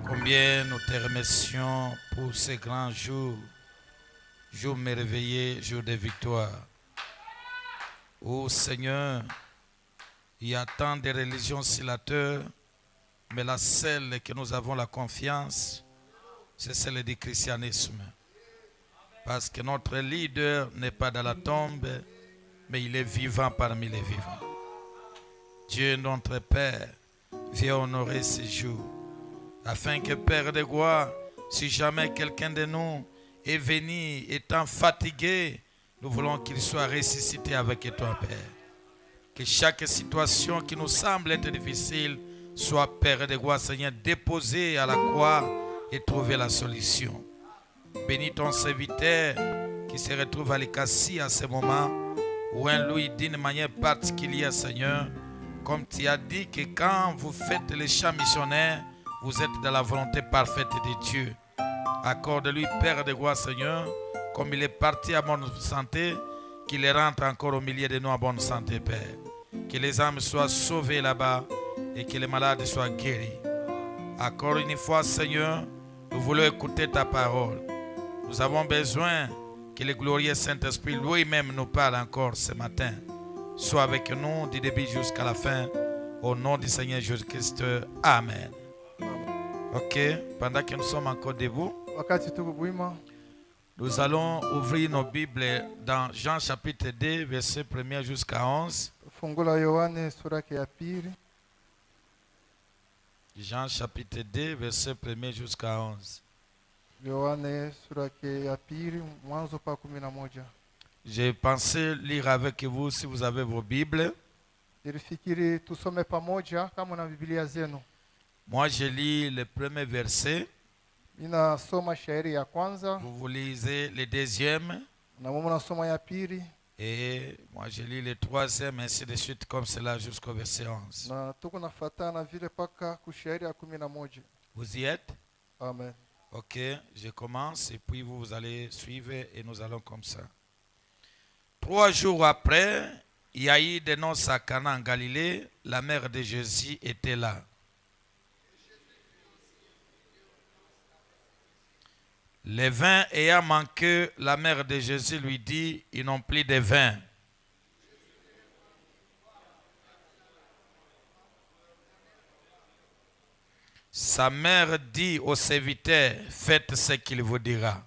Combien nous te remercions pour ces grands jours, jours merveilleux, jours de victoire. Oh Seigneur, il y a tant de religions sur la terre, mais la seule que nous avons la confiance, c'est celle du christianisme. Parce que notre leader n'est pas dans la tombe, mais il est vivant parmi les vivants. Dieu notre Père, viens honorer ces jours, afin que Père de gloire, si jamais quelqu'un de nous est venu étant fatigué, nous voulons qu'il soit ressuscité avec toi, Père. Que chaque situation qui nous semble être difficile soit, Père de gloire, Seigneur, déposée à la croix et trouver la solution. Bénis ton serviteur qui se retrouve à l'Écassie à ce moment, où un lui d'une manière particulière, Seigneur, comme tu as dit que quand vous faites les chants missionnaires, vous êtes dans la volonté parfaite de Dieu. Accorde-lui, Père de gloire, Seigneur, comme il est parti à bonne santé, qu'il rentre encore au milieu de nous à bonne santé, Père. Que les âmes soient sauvées là-bas et que les malades soient guéris. Encore une fois, Seigneur, nous voulons écouter ta parole. Nous avons besoin que le glorieux Saint-Esprit lui-même nous parle encore ce matin. Sois avec nous du début jusqu'à la fin. Au nom du Seigneur Jésus-Christ. Amen. Ok, pendant que nous sommes encore debout, nous allons ouvrir nos Bibles dans Jean chapitre 2, verset 1 jusqu'à 11. Jean chapitre 2, verset 1 jusqu'à 11. J'ai pensé lire avec vous si vous avez vos Bibles. Moi, je lis le premier verset. Vous lisez le deuxième. Et moi, je lis le troisième, ainsi de suite, comme cela, jusqu'au verset 11. Vous y êtes? Amen. Ok, je commence et puis vous allez suivre et nous allons comme ça. 3 jours après, il y a eu des noces à Cana en Galilée. La mère de Jésus était là. Le vin ayant manqué, la mère de Jésus lui dit, ils n'ont plus de vin. Sa mère dit au serviteur, faites ce qu'il vous dira.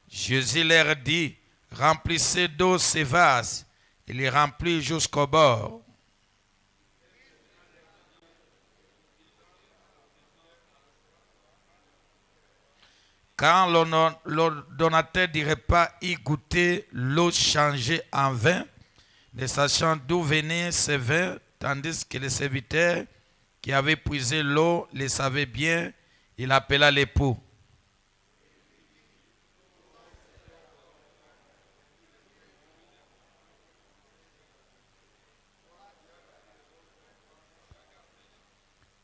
Jésus leur dit, remplissez d'eau ces vases. Il les remplit jusqu'au bord. Quand l'ordonnateur du repas y goûtait l'eau changée en vin, ne sachant d'où venait ce vin, tandis que le serviteur qui avait puisé l'eau le savait bien, il appela l'époux.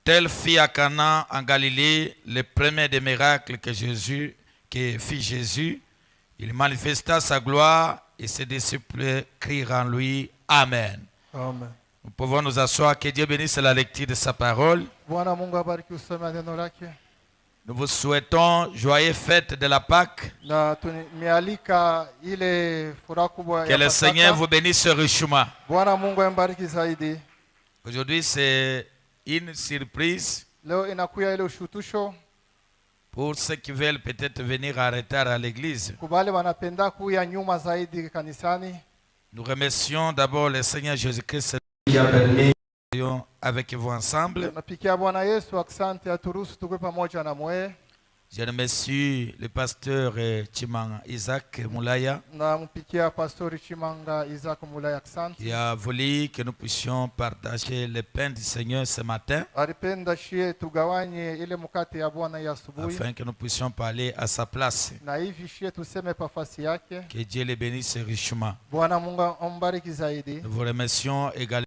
Tel fit à Cana en Galilée le premier des miracles que fit Jésus. Il manifesta sa gloire et ses disciples crient en lui Amen. Amen. Nous pouvons nous asseoir. Que Dieu bénisse la lecture de sa parole. Nous vous souhaitons joyeuses fêtes de la Pâque. Que le Seigneur vous bénisse richement. Aujourd'hui, c'est une surprise pour ceux qui veulent peut-être venir en retard à l'église. Nous remercions d'abord le Seigneur Jésus-Christ qui a permis avec vous ensemble. Je remercie le pasteur Chimanga Isaac Moulaya qui a voulu que nous puissions partager le pain du Seigneur ce matin afin que nous puissions parler à sa place. Que Dieu les bénisse richement. Nous vous remercions également.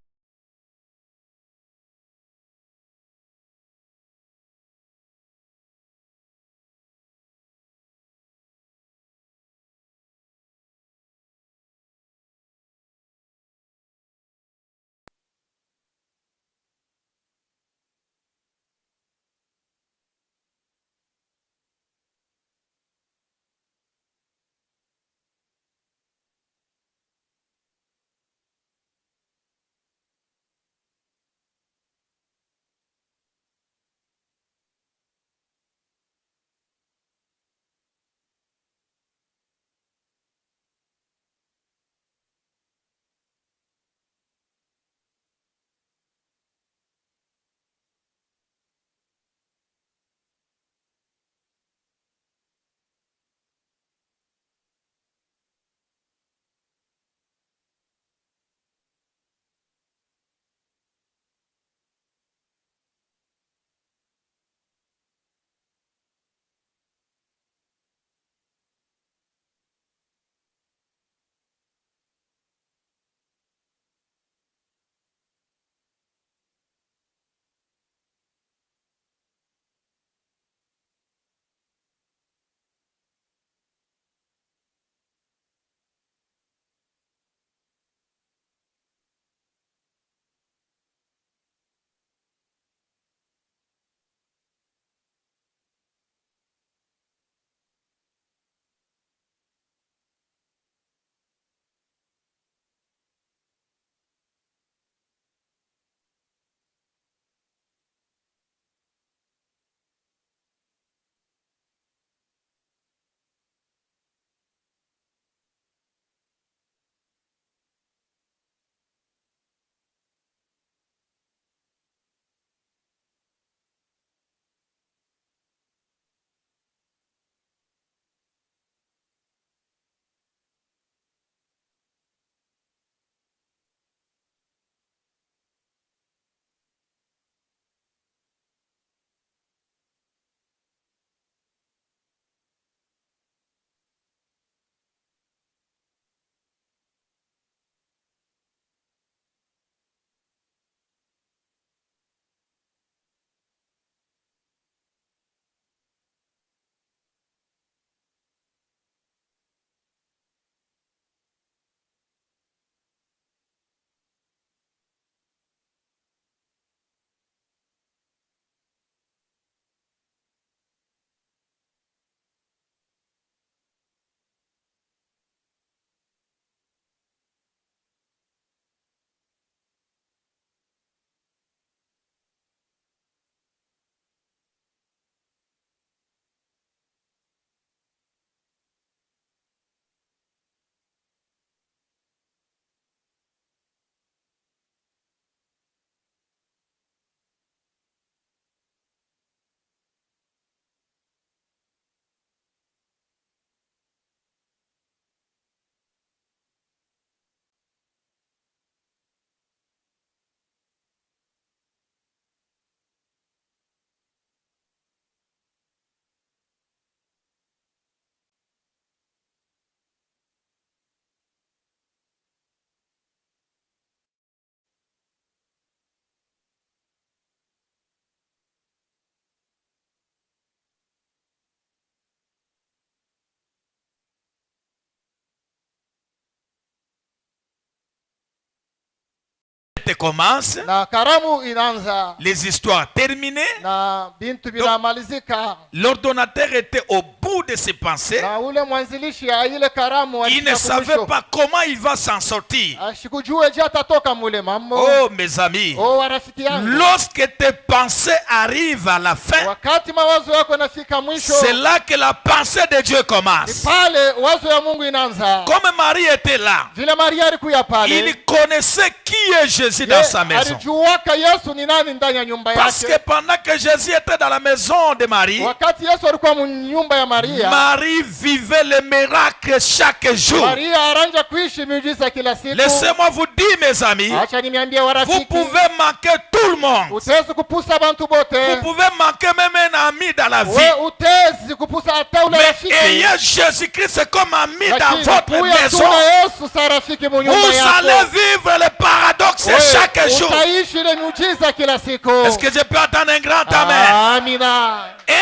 fête commence, na karamu inaanza, les histoires terminées, na bintu vinamalizika, l'ordonnateur était au bout de ses pensées. na ule mwanzilishi ya ile karamu Il ne savait pas comment il va s'en sortir. ashikujue je atatoka mule mambo. Oh mes amis, Oh warafiki yangu, lorsque tes pensées arrivent à la fin, wakati mawazo yako yanafika mwisho, c'est là que la pensée de Dieu ni commence. pale wazo ya Mungu inaanza. Comme Marie était là, Vile Maria alikuya pale, il connaissait qui est Jésus dans sa maison. alijuaka Yesu ni nani ndani ya nyumba Parce que yake. pendant que Jésus était dans la maison de Marie, Wakati Yesu alikuwa nyumba ya Maria, Marie vivait les miracles chaque jour. Maria aranja kuishi miujiza kila siku. Laissez-moi vous dire, mes amis, Acha niambie vous warafiki, pouvez manquer tout le monde. utezi kupusa bantu Vous bote. pouvez manquer même un ami dans la vie. We utezi kupusa hata ule Mais rafiki. ayez Jésus-Christ comme ami dans Lakini votre kuya maison. tuna Yesu sa rafiki mu nyumba Vous allez yako. vivre le paradoxe We chaque jour. utaishi ile miujiza kila siku. Est-ce que je peux attendre un grand amen? Amina. Et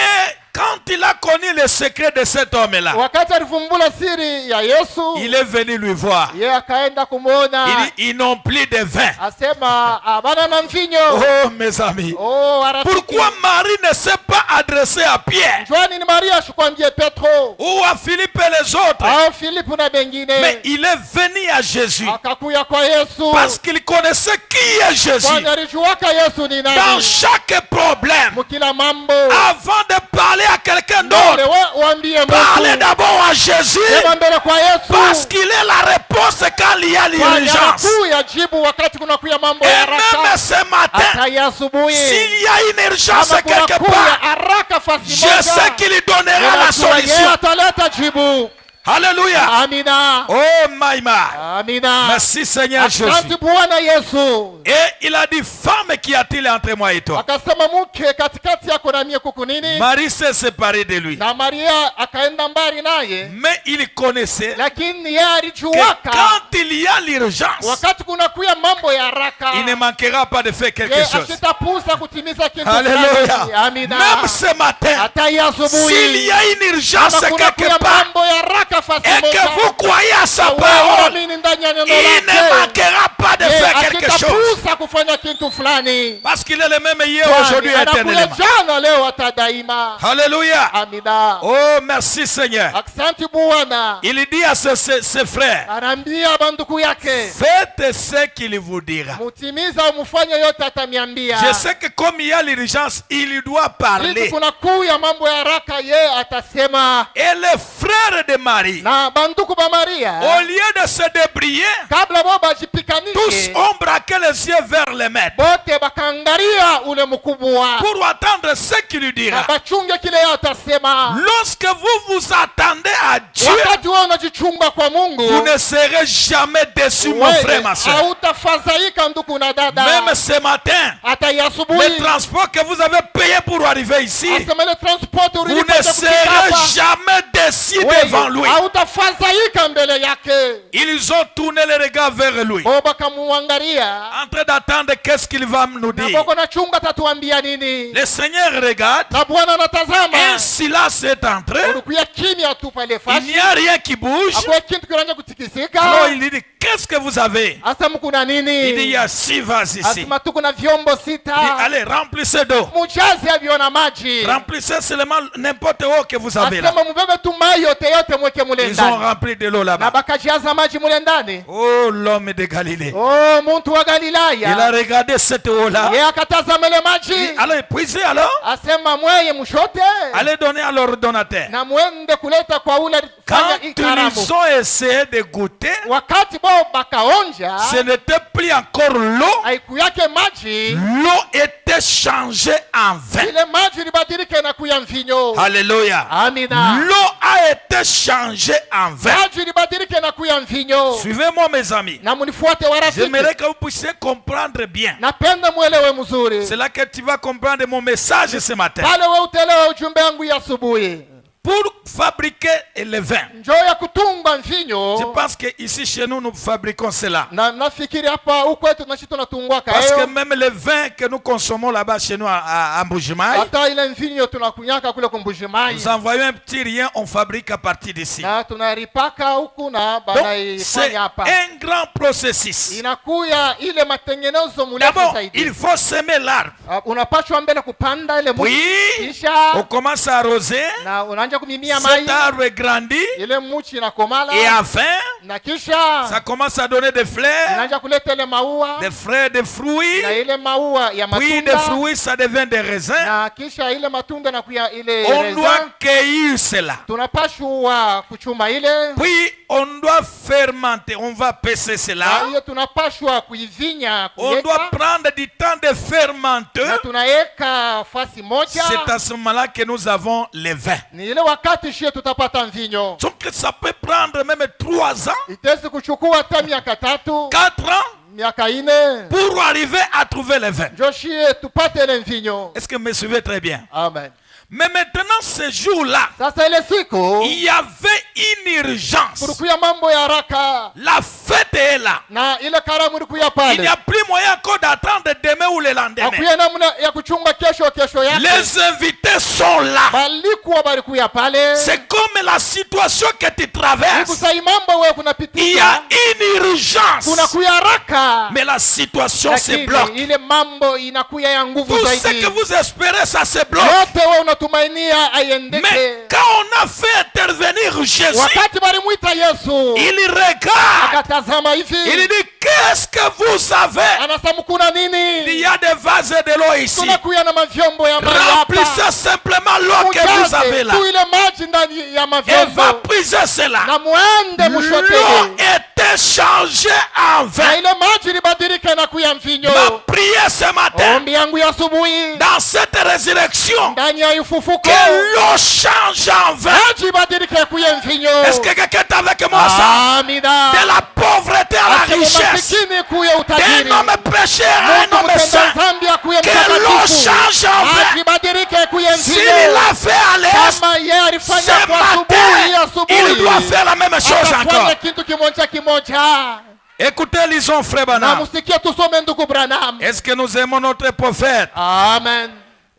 quand il a connu le secret de cet homme-là, Wakati alifumbula siri ya Yesu, il est venu lui voir. yeye akaenda kumwona. Il dit, ils n'ont plus de vin. Asema abana na mvinyo. Oh, mes amis. Oh warafiki. Pourquoi Marie ne s'est pas adressée à Pierre Njwani ni Maria ashikwambie Petro ou à Philippe et les autres? au Filipu na bengine. Mais il est venu à Jésus Akakuya kwa Yesu. parce qu'il connaissait qui est Jésus. Kwani alijuaka Yesu ni Dans nani. chaque problème, Mukila mambo. avant de parler à quelqu'un Mbele d'autre, we uambie parlez Mungu. d'abord à Jésus Sema mbele kwa parce Yesu. qu'il est la réponse quand il y a Kwani l'urgence. anakuya jibu wakati kunakuya mambo Et ya même haraka. ce matin, Hata ya asubuhi. s'il y a une urgence Kama quelque kunakuya part, haraka fasi je moja. sais qu'il donnera la Ninajua yeye solution. ataleta jibu. Alléluia. Amina. Oh Maïma. Amina. Merci Seigneur Jésus. Asante Bwana Yesu. Et il a dit, femme, qu'y a-t-il entre moi et toi? Akasema mke katikati yako na mie kuku nini? Marie s'est séparée de lui. Na Maria akaenda mbali naye, Mais il connaissait lakini yeye que alijuaka quand il y a l'urgence, wakati kunakuya mambo ya haraka, il ne manquera pas de faire quelque yeye chose. asitapusa kutimiza kitu Alléluia. fulani. Amina. Même ce matin, Hata hii asubuhi, s'il y a une urgence kama kunakuya quelque part mambo ya haraka fasi et que vous moja, croyez à sa na wewe parole, unaamini ndani ya neno il ne lake, manquera pas de yeye faire quelque chose. asitapusa kufanya kitu fulani. Parce qu'il est le même hier, Kwani aujourd'hui et anakuya éternellement. jana, leo, hata daima. Alléluia. Amina. Oh, merci Seigneur. Asante Bwana. Il dit à ses frères, Anaambia banduku yake, faites ce qu'il vous dira. mutimiza umufanye yote atamiambia. Je sais que comme il y a l'urgence, il doit Vitu parler. kuna kuu ya mambo ya haraka, ye atasema. Et les frères de Marie, Na banduku ba Maria, au lieu de se débrier, kabla bo tous bajipikanishe, ont braqué les yeux vers le maître bote bakaangalia ule mkubwa pour attendre ce qu'il lui na dira. bachunge kile yeye atasema. Lorsque vous vous attendez à Dieu, Wakati wewe unajichunga kwa Mungu, vous ne serez jamais déçu, mon frère, ma soeur. hautafadhaika ndugu na dada. Même ce matin, Hata ya le asubuhi, transport que vous avez payé pour arriver ici, asema ile transport vous ne ulipata kufika serez hapa, jamais déçu devant lui. hautafadhaika mbele yake. Ils ont tourné les regards vers lui, Bo bakamuangalia, en train d'attendre qu'est-ce qu'il va nous na dire. boko na chunga tatuambia nini. Le Seigneur regarde, Na Bwana anatazama, un silence est entré, ulikuya kimya tu pale il n'y fashi, a rien qui bouge. hakuna kitu kinaanza kutikisika. Alors il lui dit, qu'est-ce que vous avez? Asa mkuna Il dit, il y nini? a 6 vases ici. Asema tuko na vyombo Il dit, sita, allez, remplissez d'eau. mujazi avyo na maji. Remplissez seulement n'importe où que vous avez là. Asema mubebe tu mai yote yote mweke mule Ils ont ndani. rempli de l'eau Na là-bas. bakajaza maji mule ndani. Oh, l'homme de Galilée. Oh, muntu wa Il a Galilaya, regardé cette eau-là. yeye akatazama ile Il dit, maji, allez, puisez alors. asema mweye mshote Allez donner à l'ordonnateur. na mwende kuleta kwa ule fanya Quand ikaramu. ils ont essayé de goûter, Wakati bao bakaonja, ce n'était plus encore l'eau. haikuyake maji, L'eau était changée en vin. ile maji libadilike na kuya mvinyo. Alléluia. Amina. L'eau a été changée en vin. Maji libadilike na kuya mvinyo. Suivez-moi, mes amis. Na munifuate warafiki. J'aimerais que vous puissiez comprendre bien. Napenda mwelewe mzuri. C'est là que tu vas comprendre mon message ce matin. Pale we utelewe ujumbe wangu ya asubuhi. pour fabriquer le vin. njoo ya kutunga Je mvinyo. pense que ici chez nous, nous fabriquons cela. Na nafikiri hapa huko kwetu tunaishi tunatungwaka Parce que hayo. même le vin que nous consommons là-bas chez nous à Mbujimayi, Hata ile mvinyo tunakunyaka kule Mbuji-Mayi. nous envoyons un petit rien, on fabrique à partir d'ici. Na tunaripaka huku na Donc, c'est banaifanya hapa. un grand processus. Inakuya ile matengenezo murefu D'abord, zaidi. il faut semer l'arbre. Unapashwa mbele kupanda ile mti. Puis, Kisha on commence à arroser. na unaanza kumimia mai. Cet arbre grandit. Ile mchi inakomala. Et enfin, Na kisha ça commence à donner des fleurs, inaanza kuleta ile maua. des fleurs, des fruits. Na ile maua ya Puis des matunda. fruits, ça devient des raisins. Na kisha ile matunda na kuya ile On raisin. doit cueillir cela. Tunapashwa kuchuma ile. Puis on doit fermenter, on va peser Na cela. hiyo tunapashwa kuivinya On doit kuweka. prendre du temps de fermenter. Na tunaweka fasi moja. C'est à ce moment-là que nous avons le vin. Ni ile wakati shie tutapata mvinyo. Donc ça peut prendre même 3 ans, Itaweza kuchukua hata miaka 3, 4 ans miaka 4 pour arriver à trouver le vin. ndio shie tupate ile mvinyo. Est-ce que vous me suivez très bien? Amen. Mais maintenant, ce jour-là, Sasa ile siku il y avait une urgence. kulikuya mambo ya haraka La fête est là. na ile karamu ilikuya Il n'y pale. a plus moyen encore d'attendre demain ou le lendemain. Hakuya namna ya kuchunga kesho yake. Les invités sont là. Balikuwa balikuya pale. C'est comme la situation que tu traverses. Kusai mambo wewe Il y a kunapitika. une urgence. Kunakuya haraka. Mais la situation se Lakini bloque. ile mambo inakuya ya nguvu Tout ce zaidi. que vous espérez, ça se bloque. Yote wewe unatumainia Mais aiendeke. quand on a fait intervenir Jésus, Wakati balimuita Yesu il regarde. akatazama hivi. Il dit, qu'est-ce que vous avez? Anasema kuna Il nini? y a des vases de l'eau ici. Tunakuya na mavyombo ya maji Remplissez hapa. simplement l'eau que vous avez là. Tu ile maji ndani ya Et mavyombo. va puiser cela. Na muende L'eau mushotele. était changée en Na vin. ile maji libadilike na kuya mvinyo. Ma prière ce matin, Ombi yangu ya asubuhi dans cette résurrection, ndani ya ufufuko. que l'eau change en vin. Maji ibadilike kuya mvinyo. Est-ce que quelqu'un est avec moi ça? Amina. De la pauvreté à la Ati richesse. umasikini kuya utajiri. D'un homme pécheur à un Mungu homme mtenda saint. dhambi akuye Que l'eau mtakatifu. change en vin. Maji ibadilike kuya S'il mvinyo. l'a fait à l'est, Kama yeye alifanya ce kwa asubuhi matin, il doit asubuhi. faire la même chose encore. Atafanya kitu kimoja kimoja. Écoutez, lisons Frère Na Branham. musikie tusome ndugu Branham. Est-ce que nous aimons notre prophète? Amen.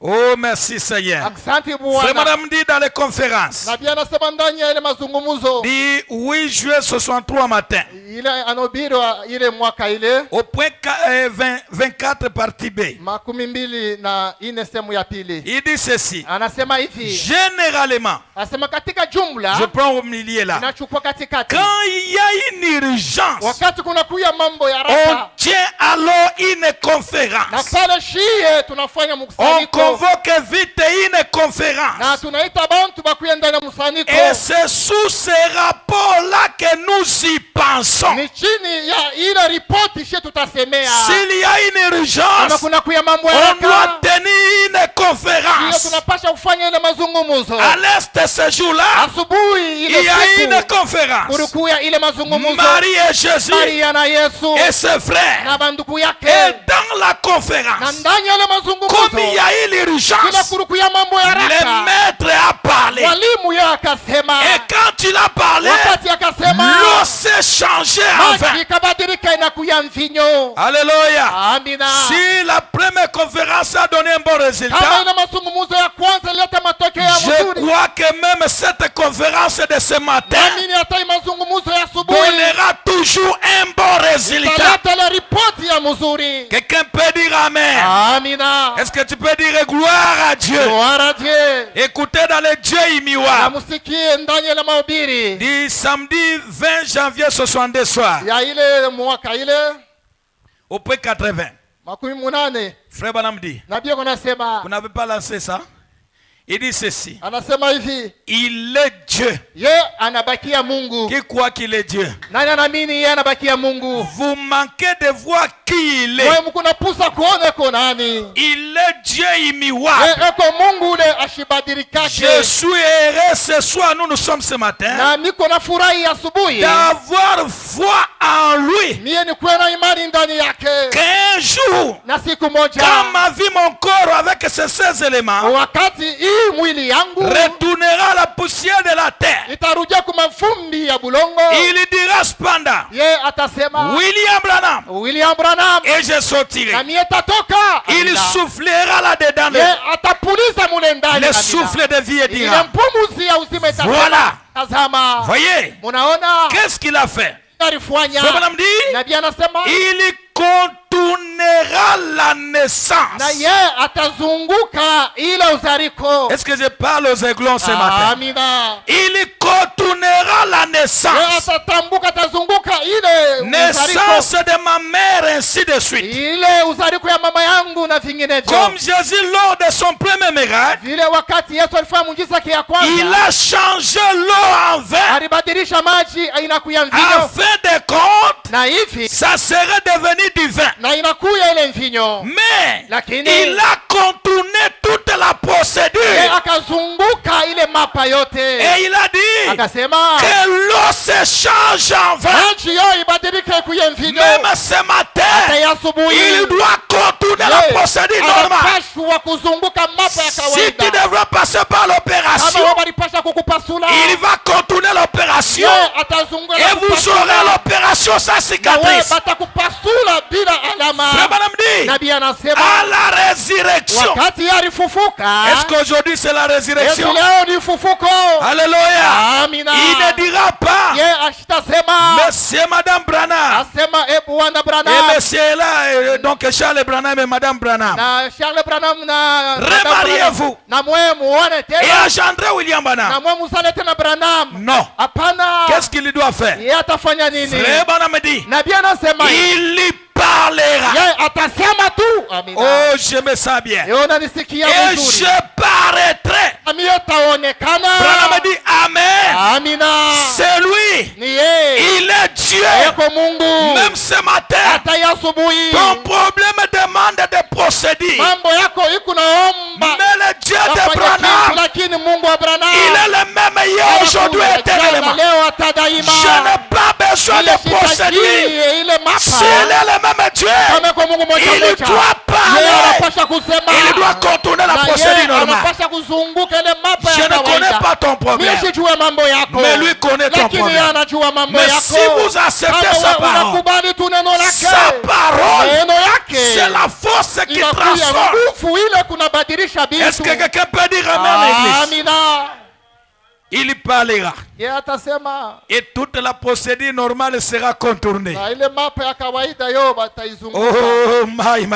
Oh, merci Seigneur. Asante Frère Bwana. Branham dit dans les conférences, Na pia anasema ndani ya ile mazungumzo dit 8 juillet 63 matin, ile anahubiri ile mwaka ile au point 24 partie B. 24 sehemu ya pili. Il dit ceci. Anasema hivi. Généralement, Anasema katika jumla je prends au milieu là. inachukua katikati. Quand il y a une urgence, Wakati kuna kuya mambo ya on haraka. tient alors une Na conférence. pale shie tunafanya On mkusanyiko. convoque vite une conférence. Na tunaita bantu bakuye ndani ya mkusanyiko. Et c'est sous ces rapports-là que nous y pensons. Ni chini ya ile ripoti shie tutasemea. S'il y a une Kama urgence, kuna kuya mambo ya on doit haraka. tenir une Hiyo conférence. tunapasha kufanya ile mazungumzo. À l'est ce jour-là, Asubuhi il ile y a une siku conférence. kulikuya ile mazungumzo. Marie et Jésus Maria na Yesu et ses frères. na banduku Et yake. dans la Na conférence, ndani ya ile comme mazungumzo il y a une kila urgence, kulikuya mambo ya le haraka. maître a parlé. Mwalimu yeye akasema. Et quand il a parlé, Wakati akasema l'eau s'est changée en maji vin. ikabadilika inakuya mvinyo. Alléluia. Amina. Si la première conférence a donné un bon Kama résultat, ile mazungumzo ya kwanza ileta matokeo ya je mzuri. crois que même cette conférence de ce matin Naamini hata hii mazungumzo ya asubuhi donnera toujours un bon résultat. italeta ile ripoti ya mzuri. Quelqu'un peut dire Amen. Amina. Est-ce que tu peux dire gloire à Dieu? Gloire à Dieu. Écoutez dans les dieux Na imiwa. musikie ndani ya mahubiri Du samedi 20 janvier 62 soir, ya ile mwaka ile au point 80. 80. Frère Branham dit, Nabii anasema, vous n'avez pas lancé ça? Il dit ceci. anasema hivi, Il est Dieu. ye anabakia Mungu. Qui croit qu'il est Dieu? Nani anaamini yeye anabakia Mungu? Vous manquez de voir qui il est. Wewe mkuna pusa kuona iko nani? Il est Dieu immuable. Yeye eko Mungu ule ashibadilikake. Je suis heureux ce soir, nous sommes ce matin, Na niko na furahi asubuhi. d'avoir foi en lui. Mie ni kuwa na imani ndani yake. Qu'un jour, Na siku moja quand ma vie, mon corps, avec ces 16 éléments, wakati hii mwili yangu retournera à la poussière de la terre. itarudia kwa mavumbi ya bulongo. Il dira cependant, Ye atasema William Branham, et je sortirai. na mie tatoka. Il Amina. soufflera là-dedans Ye atapuliza mule ndani. le Amina. souffle de vie et Ile dira, mpumuzi ya uzima itasema. voilà. Tazama. Voyez, Munaona? qu'est-ce qu'il a fait? Alifanya. Frère Branham dit, Nabii anasema. il contournera la naissance. Na ye atazunguka ile uzariko. Est-ce que je parle aux aiglons ce matin? Amina. Il contournera la Ye naissance. atatambuka atazunguka ile Naissance uzariko. de ma mère, ainsi de suite. Ile uzariko ya mama yangu na vinginevyo. Comme Jésus lors de son premier miracle, Vile wakati Yesu alifanya muujiza yake ya kwanza. il a changé l'eau en vin. Alibadilisha maji inakuya mvinyo. En fin de compte, Na hivi ça serait devenu du vin. na inakuya ile mvinyo. Mais Lakini il a contourné toute la ye procédure. akazunguka ile mapa yote. Et il a dit Akasema que l'eau se change en vin. maji yo ibadilike kuye mvinyo. Même ce matin, Hata ya asubuhi. il doit contourner la procédure normale. Anapashwa kuzunguka mapa ya Si tu kawaida. devrais passer par Kama l'opération, wewe walipasha kukupasula. il va contourner l'opération Ye atazunguka et vous aurez l'opération sans na wewe cicatrice. batakupasula bila alama. Frère Branham dit, Nabii anasema à la résurrection. wakati alifufuka. Est-ce qu'aujourd'hui c'est la résurrection? Yesu leo ni fufuko. Alléluia. Amina. Il ne dira pas, Ye ashitasema. Monsieur, Madame Branham. Asema Bwana Et Branham. monsieur est là, donc Charles Branham et Madame Branham. Na Charles Branham na Remariez-vous. na mwe muone Et tena. engendrez William Na Branham. mwe musale tena Branham. Non. Hapana. Qu'est-ce qu'il doit faire? Ye atafanya nini? Frère Branham dit, Nabii anasema il y parlera. ye atasema tu. Amina. Oh, je me sens bien. Ye unanisikia Et vizuri. je paraîtrai. Nami taonekana. Branham dit, Amen. Amina. C'est lui. Ni ye. Il est Dieu. Yeko Mungu. Même ce matin, Hata ya asubuhi. ton problème demande de procéder. Mambo yako iko naomba. Mais le Dieu de Afanye kitu, Branham, lakini Mungu wa Branham. il est le même hier, aujourd'hui, éternellement. Leo hata daima. Je n'ai pas besoin de procéder. Ile mapa. S'il est le même Dieu, Kama kwa Mungu moja il moja. doit Yeye parler. anapasha kusema. Il doit contourner la Na procédure yeye normale. anapasha kuzunguka ile mapa Je ya ne connais kawaida. pas ton problème. Mimi sijui mambo yako. Mais lui connaît ton Lakini yeye problème. anajua mambo Mais yako. si vous acceptez Kama sa wewe parole, unakubali tu neno lake. sa parole, Neno yake. c'est la force qui Inakuya transforme. nguvu ile kunabadilisha vitu. Est-ce que quelqu'un peut dire Amen, l'église? Amina. Il parlera. Yeye atasema Et toute la procédure normale sera contournée. na ile mapa ya kawaida yo bataizunguka. Oh, my.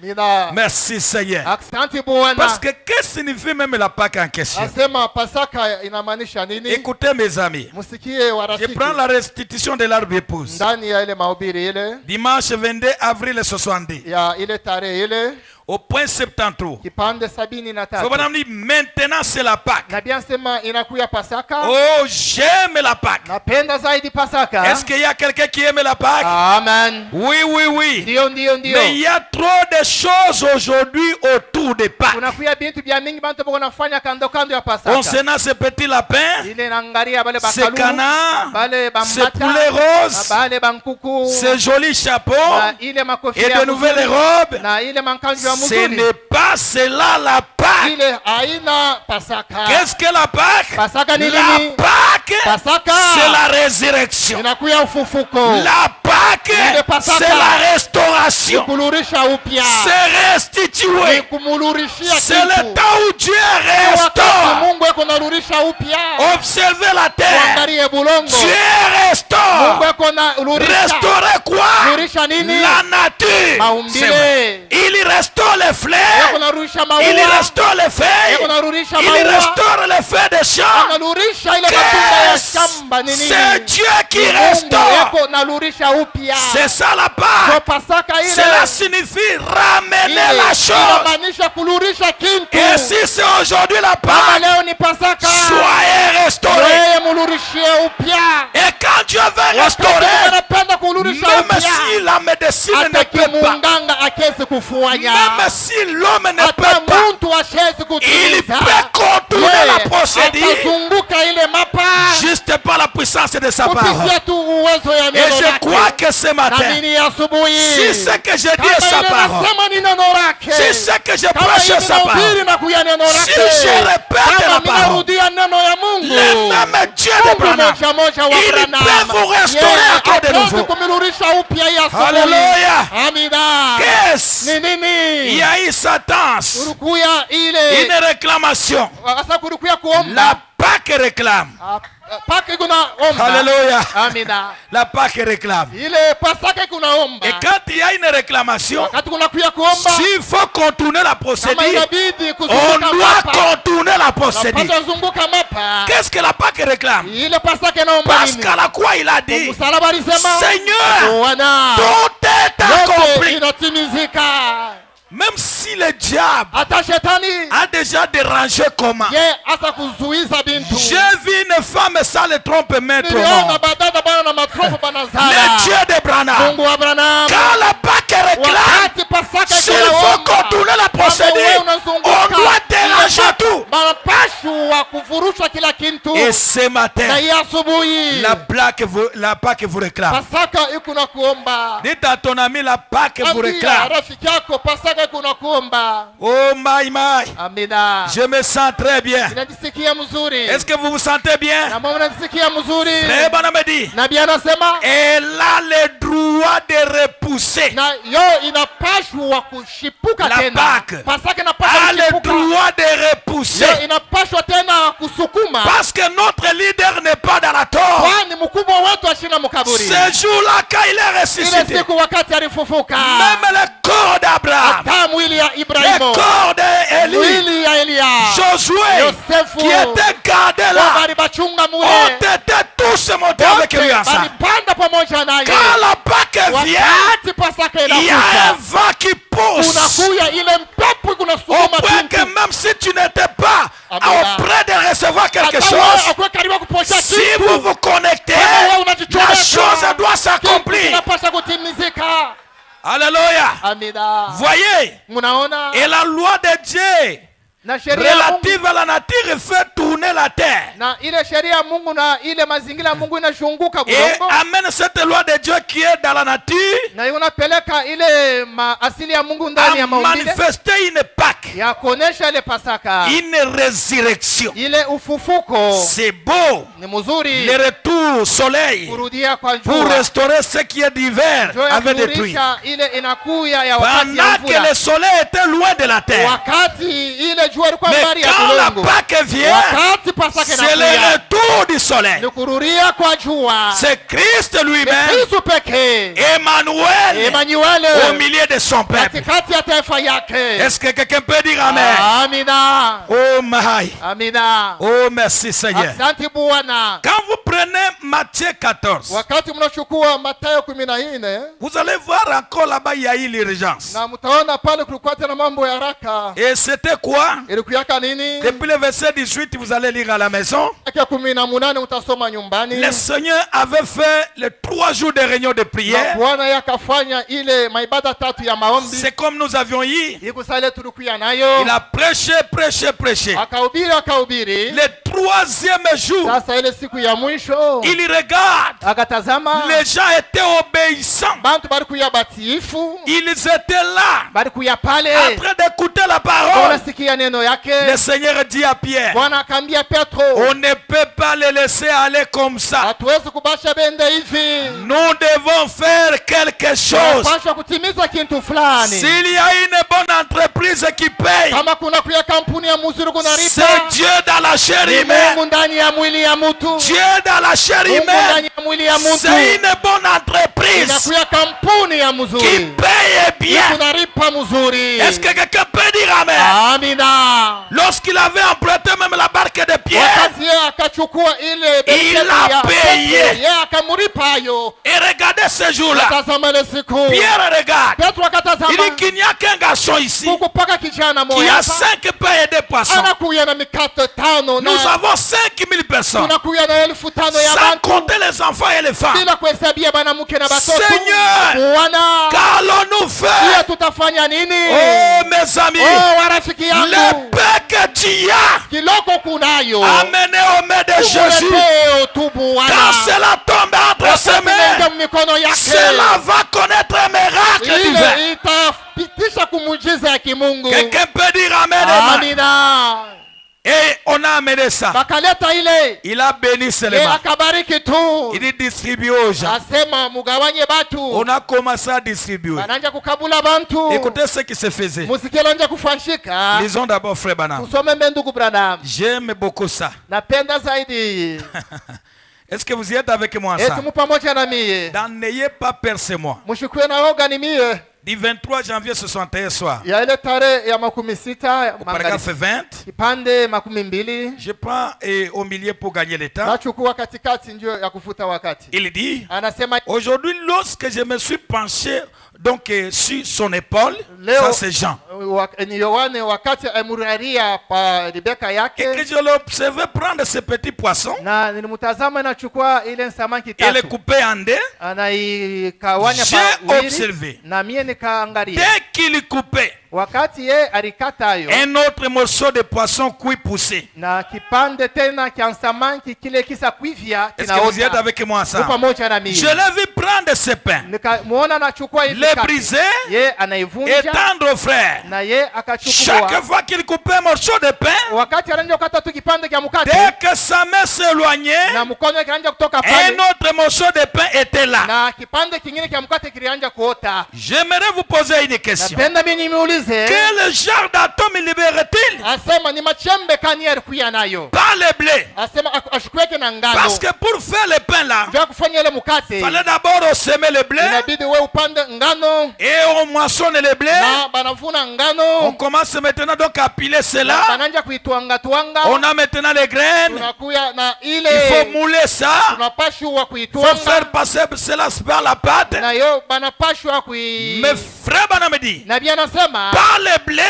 Mina. Merci Seigneur. Asante Bwana. Parce que qu'est-ce que signifie même la Pâque en question? Asema Pasaka inamaanisha nini? Écoutez mes amis. Msikie Je warafiki. prends la restitution de l'arbre épouse. Ndani ya ile mahubiri ile Dimanche 22 avril 60. ya ile tarehe ile Au point 73. kipande 73. Faut pas dire maintenant c'est la Pâque. Nabii anasema inakuya Pasaka. Oh, j'aime la Pâque. Napenda zaidi Pasaka. Est-ce qu'il y a quelqu'un qui aime la Pâque? Amen. Oui. Ndio. Mais il y a trop de choses aujourd'hui autour des Pâques. Unakuya bintu bya mingi bantu bako nafanya kando kando ya Pasaka. Concernant ce petit lapin, Ile naangalia bale ces bakalu. canards, Bale ces bambata. poulets roses, Bale bankuku. ces jolis chapeaux Na ile makofi et ya de nouvelles robes. na ile mankanju ya Ce mzuri. n'est pas cela la Pâque. Ile haina Pasaka. Qu'est-ce que la Pâque? Pasaka ni La nini? Pâque, Pasaka c'est la résurrection. inakuya ufufuko. La Pâque, Ile Pasaka. c'est la restauration. Kulurisha upya. C'est restitué. Kumulurishia C'est le kitu. temps où Dieu Wakati restaure. Mungu eko narurisha upya. Observez la terre. Angalie bulongo. Dieu Mungu restaure. eko narurisha. Restaurer quoi? Rurisha nini? La nature. Maumbile. C'est vrai. Il restaure les Eko fleurs. narurisha maua. Il restaure les feuilles. Eko narurisha Il maua. restaure les feuilles de champs. Anarurisha ile matunda ya Qu'est-ce? shamba ni nini? C'est Dieu qui Mungu restaure. eko narurisha upya. C'est ça la Kwa Pâque. Pasaka Cela ile. signifie ramener Ile la chose. inamaanisha kulurisha kintu. Et si c'est aujourd'hui la Kama Pâque, leo ni Pasaka. soyez restaurés. Yeye mulurishie upya. Et quand Dieu veut Wakati restaurer, anapenda kulurisha même upya. si la médecine ne Hata peut pas, munganga akezi kufanya. même si l'homme ne Hata peut pas, muntu ashezi il kutimiza. peut contourner la procédure atazunguka ile mapa juste par la puissance de sa parole. kupitia tu uwezo ya Et neno je lake. crois que que ce matin, Naamini asubuhi si ce que je dis est kama sa ile parole, nasema ni neno lake, si ce que je kama prêche est hivi sa parole, nahubiri na kuya neno si lake, je répète kama la parole, minarudia neno ya Mungu, le même Dieu de Mungu Branham, moja moja wa il Branham, peut vous restaurer encore de hawezi nouveau. kumirudisha upya hii asubuhi. Alléluia. Amina. Qu'est-ce? Ni nini? Il y a eu Satan, Kulikuya ile une réclamation. sasa kulikuya kuomba. La Pâque réclame. Paka kuna omba. Alléluia. Amina. La Pâque réclame. Ile Pasaka kuna omba. Et quand il y a une réclamation, Wakati kuna kuya kuomba, s'il faut contourner la kama procédure, inabidi on kuzunguka doit mapa, contourner la procédure. unapaswa zunguka mapa. Qu'est-ce que la Pâque réclame? Ile Pasaka inaomba Parce nini? qu'à la croix, il a dit, Msalaba alisema, Seigneur, Bwana, tout est yote accompli. inatimizika. Même si le diable Hata shetani a déjà dérangé comment? ye hasa kuzuiza bintu. J'ai vu une femme sans le trompe mettre au Niliona monde. badada bana na matropo banazala. Le Dieu de Branham. Mungu wa Branham. Quand la Pâque réclame, Wakati Pasaka s'il faut contourner la procédure, on doit déranger tout. Banapashwa kufurusha kila kintu. Et ce matin, Na hii asubuhi la Pâque vous réclame. Pasaka iko na kuomba. Dites à ton ami, la Pâque vous Ambia réclame. rafiki yako Pasaka iko na kuomba. Oh my. Amina. Je me sens très bien. Ninajisikia mzuri. Est-ce que vous vous sentez bien? Na mama najisikia mzuri. Frère Branham me dit, Nabii anasema elle a le droit de repousser. na yo inapashwa kushipuka La tena. Pâque Pasaka a inapashwa le kushipuka. droit de repousser. Yo inapashwa tena kusukuma. Parce que notre leader n'est pas dans la tort. Kwani mkubwa wetu ashina mkaburi. Ce jour-là, quand il est Ile ressuscité, siku wakati alifufuka. même le corps d'Abraham, Hata mwili ya le Ibrahimu. corps d'Élie, Mwili ya Elia. Josué, Yosefu. qui était gardé là, Bali bachunga ont mule. été tous montés avec lui ensemble. Balipanda pamoja naye. Quand la Pâque vient, Wakati Pasaka il y a un inakuja. vent qui pousse. Unakuya ile mpepo Au kunasukuma point que bintu. même si tu n'étais pas Amen. auprès de recevoir quelque Hata chose, wewe akuwe karibu kupokea si kitu. vous vous connectez, Kama wewe unajichomeka, la chose doit kitu s'accomplir. kinapaswa kutimizika. Alléluia. Amina. Voyez, Munaona? et la loi de Dieu Na sheria ya Mungu relative à la nature fait tourner la terre. na ile sheria ya Mungu na ile mazingira ya Mungu inashunguka Et bulongo amène cette loi de Dieu qui est dans la nature na unapeleka ile asili ya Mungu ndani à ya maumbile manifester une Pâque, ya kuonesha ile Pasaka, une résurrection. ile ufufuko. C'est beau, Ni mzuri le retour au soleil kurudia kwa pour jua, restaurer ce qui est d'hiver ndio ya avait détruit. kurudisha ile inakuya ya wakati ya Pendant que mvula, le soleil était loin de la terre. wakati ile jua ilikuwa Mais mbali ya quand la bulongo, Pâque vient, wakati Pasaka c'est le inakuya retour du soleil. ni kurudia kwa jua. C'est Christ lui-même, Kristo pekee Emmanuel, Emmanuel au milieu de son peuple. katikati ya taifa yake. Est-ce que quelqu'un peut dire Amen? Amina. Oh my. Amina. Oh merci Seigneur. Asante Bwana. Quand vous prenez Matthieu 14, Wakati mnachukua Mathayo 14 vous allez voir encore là-bas il y a eu l'urgence. na mtaona pale kulikuwa tena mambo ya haraka. Et c'était quoi? Ilikuwa nini? Depuis le verset 18, vous allez lire à la maison. Yake 18 utasoma nyumbani. Le Seigneur avait fait les 3 jours de réunion de Na prière. Bwana yakafanya ile maibada tatu ya maombi. C'est comme nous avions eu. Ikusale tulikuwa nayo. Il a prêché. Akahubiri. Le 3e jour, Sasa ile siku ya mwisho il regarde. akatazama Les gens étaient obéissants. bantu balikuya batiifu, Ils étaient là, balikuya pale en train d'écouter la parole. wanasikia neno Le yake. Seigneur dit à Pierre, Bwana akaambia Petro, on ne peut pas les laisser aller comme ça. hatuwezi kubasha bende hivi. Nous devons faire quelque chose. Tunapaswa kutimiza kitu fulani. S'il y a une bonne entreprise qui paye, Kama kuna kuya kampuni ya muzuri kunaripa, c'est Dieu dans la chair ni humaine. Mungu ndani ya mwili ya mtu. Dieu dans la chair Mungu humaine. ndani ya mwili ya mtu. C'est une bonne entreprise Inakuya kampuni ya qui mzuri. paye bien. Kunaripa mzuri. Est-ce que quelqu'un peut dire Amen? Amina. Lorsqu'il avait emprunté même la barque de Pierre, Wakati yeye akachukua ile Il a payé. yeye akamlipa hayo. et regardez ce jour-là, Tazama ile siku. Pierre regarde. Petro Il akatazama. dit qu'il n'y a qu'un garçon ici Mungu paka kijana qui moja a hapa. 5 pains et 2 poissons. Anakuya na mikate 5 Nous na avons 5000 personnes, tunakuya na 5,000 ya sans bantu compter les enfants et les femmes. bila kuhesabia banamuke na batoto. Seigneur, Bwana, car l'on qu'allons-nous Pia faire? tutafanya nini? Oh mes amis, Oh warafiki yangu, le paix que tu as kiloko kunayo amené aux mains de Jésus, uletee tu Bwana. quand cela tombe entre ses Wakati inaingia mains, mikono yake, cela va connaître un miracle divin. ile itapitisha kumujiza ya kimungu. Quelqu'un peut dire amen, amen. Amina. Et on a amené ça. Bakaleta ile, Il a béni ye seulement. akabariki tu. Il dit distribue aux gens. Asema mugawanye batu. On a commencé à distribuer. Bananja kukabula bantu. Écoutez ce qui se faisait. Musikile nje kufanyika. Lisons d'abord Frère Branham. Tusome ndugu Branham. J'aime beaucoup ça. Napenda zaidi. Est-ce que vous y êtes avec moi ça? Eti mu pamoja na mie. N'ayez pas peur, c'est moi. Mushukwe na woga ni mie. Du 23 janvier 61 soir. Ya ile tarehe ya 16 Au paragraphe 20. kipande 12. Je prends au milieu pour gagner le temps. Nachukua katikati ndio ya kufuta wakati. Il dit, Anasema aujourd'hui lorsque je me suis penché donc sur son épaule, Leo, ça c'est Jean. ni Yohane wakati amuraria pa Rebeka Et yake, que je l'observais prendre ce petit poisson na nilimtazama nachukua ile samaki et le tatu couper en deux. anaikawanya J'ai pa observé. wili, na mie nikaangalia Dès qu'il coupait, wakati ye alikatayo un autre morceau de poisson cuit poussait. na kipande tena kya samaki kile kisa kuivya Est-ce que vous y êtes kinaota avec moi ça? pamoja na mimi. Je l'ai vu prendre ce pain, Nikamuona nachukua ile le briser ye et anaivunja tendre au frère. na ye Chaque akachukua. fois qu'il coupait un morceau de pain, Wakati anaanza kukata tu kipande kya mkate dès que sa main s'éloignait, na mkono wake anaanza kutoka un pale autre morceau de pain était là. na kipande kingine kya mkate kilianza kuota. J'aimerais vous poser une question. Napenda mimi nimuulize, Quel genre d'atome libère-t-il? asema ni machembe kani alikuya nayo? Pas le blé. Asema ashukweke na ngano. Parce que pour faire le pain là, Ndio kufanya ile il mkate fallait d'abord semer le blé inabidi we upande ngano et on moissonne le blé. na banavuna On ngano, commence maintenant donc à piler cela. bananja kuitwanga twanga, On a maintenant les graines. tunakuya na Il faut ile mouler ça. tunapashwa Il faut kuitwanga faire passer cela par la pâte. na yo banapashwa kui. Mais frère Branham me dit, Na bia anasema par le blé,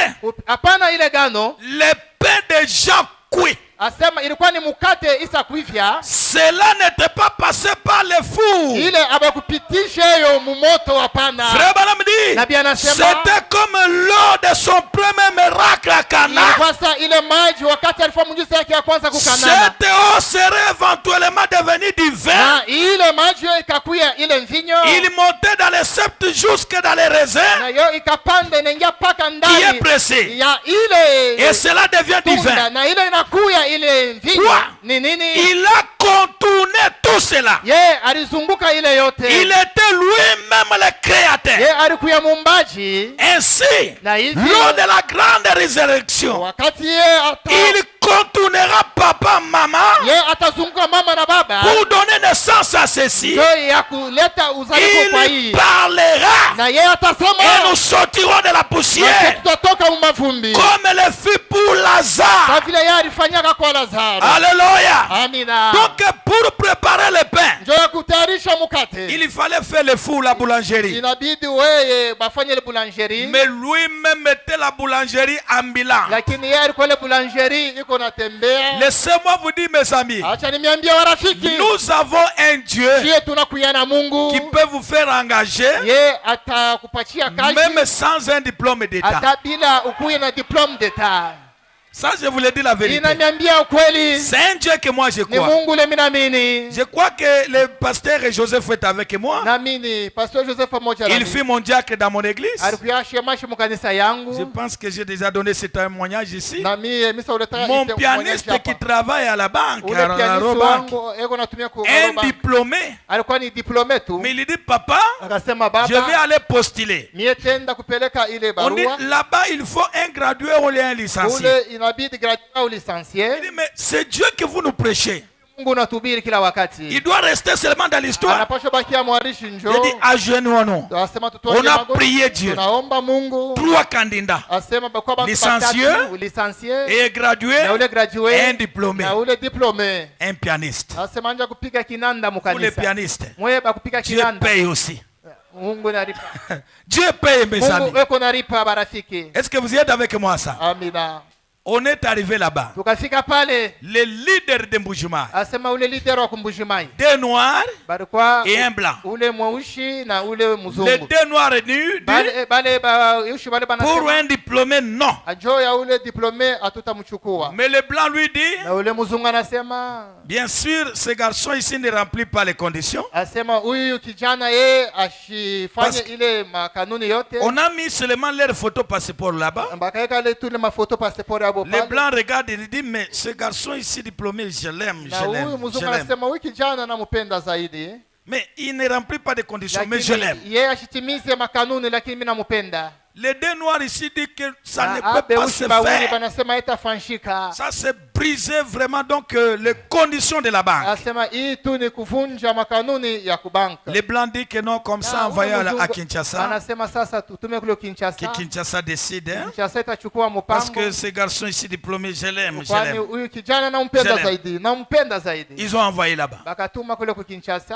hapana ile gano, le pain de Jean cuit. asema ilikuwa ni mkate isa kuivya, Cela n'était pas passé par le four. ile abakupitisha hiyo mumoto, hapana. Frère Branham me dit, Na bia anasema c'était comme l'eau de son premier miracle à Cana. ilikuwa sa ile maji wakati alifanya muujiza yake ya kwanza kukanana, Cette eau serait éventuellement devenue du vin. na ile maji yo ikakuya ile mvinyo, Il montait dans les septes jusque dans les raisins na yo ikapanda inaingia paka qui est ndani pressé. ya ile Et cela devient du tunda, vin. na ile inakuya ile mvinyo. Quoi? Ni nini? Il a contourné tout cela. Ye alizunguka ile yote. Il était lui-même le créateur. Ye alikuya mumbaji, Ainsi, na hivi lors de la grande résurrection, wakati ye il contournera papa, maman ye atazunguka mama na baba pour donner naissance à ceci. ndio ya kuleta uzalifu kwa Il hii, parlera na ye et atasema nous sortirons de la poussière tutatoka mumavumbi, comme le fit pour Lazare. kwa vile ye alifanyaka kwa Lazaro. Alléluia. Amina. Donc pour préparer le pain, Ndio ya kutayarisha mkate il fallait faire le four, la boulangerie. inabidi weye bafanye ile boulangerie, Mais lui-même mettait la boulangerie en bilan. lakini ye alikuwa ile boulangerie iko natembea. Laissez-moi vous dire, mes amis, Acha niambie warafiki, nous avons un Dieu sie tunakuya na Mungu, qui peut vous faire engager ye atakupatia kazi même sans un diplôme d'État. hata bila ukuye na diplome d'etat. Ça, je vous le dis la vérité. Inaniambia ukweli, C'est un Dieu que moi je ni crois. Mungu le minamini. Je crois que le pasteur Joseph est avec moi. Namini Pastor Joseph pamoja Il nami fut mon diacre dans mon église. alikuya shemashi mukanisa Je yangu, pense que j'ai déjà donné ce témoignage ici. na mie misa uleta Mon ite pianiste kuonyesha qui hapa. travaille à la banque, Ule à la pianiste Robank, wangu eko natumia ku un Robank. diplômé, Alikuwa ni diplome tu, mais il dit, papa, akasema je vais baba, aller postuler. mie tenda kupeleka ile On dit, barua là-bas, il faut un gradué ou un licencié. ule, inabidi graduate au Il licencié. dit, mais c'est Dieu que vous nous prêchez. Mungu natubiri kila wakati, Il doit rester seulement dans l'histoire. anapaswa bakia mwarishi Je njo. dis, agenouons-nous. Asema On a prié Dieu. tunaomba Mungu, 3 candidats, asema bakuwa bantu Licencié, batatu, licencié et gradué, na ule graduate un diplômé, na ule diplome. un pianiste. Asema anja kupiga kinanda Pour les mukanisa, pianistes, mwe bakupiga Dieu kinanda. paye aussi. Mungu nalipa, Dieu paye, mes amis. Mungu eko nalipa barafiki. Est-ce que vous y êtes avec moi ça? Amina. On est arrivé là-bas. Tukafika pale. Le leader de Mbuji-Mayi. Asema ule leader wa Mbuji-Mayi. Deux noirs et un blanc. Ule mweusi na ule mzungu. Les deux noirs nus pour un diplômé non. Ajoya ule diplômé hatutamchukua. Mais le blanc lui dit, na ule mzungu anasema, bien sûr, ce garçon ici ne remplit pas les conditions. Asema huyu kijana yeye ashifanye ile makanuni yote. On a mis seulement leur photo passeport là-bas. Bakaweka ile tu ma photo passeport yabo pale. Le blanc regarde et il dit, mais ce garçon ici diplômé, je l'aime, je l'aime. Huyu mzungu anasema huyu kijana nampenda zaidi. Mais il ne remplit pas de conditions, mais je l'aime. Yeye ashitimize makanuni lakini mimi nampenda. Les deux noirs ici disent que ça ne peut pas se faire. Ça s'est brisé vraiment donc les conditions de la banque. Les blancs disent que non, comme ça envoyé à Kinshasa. Que Kinshasa décide. Parce que ces garçons ici diplômés, je l'aime, je l'aime. Ils ont envoyé là-bas.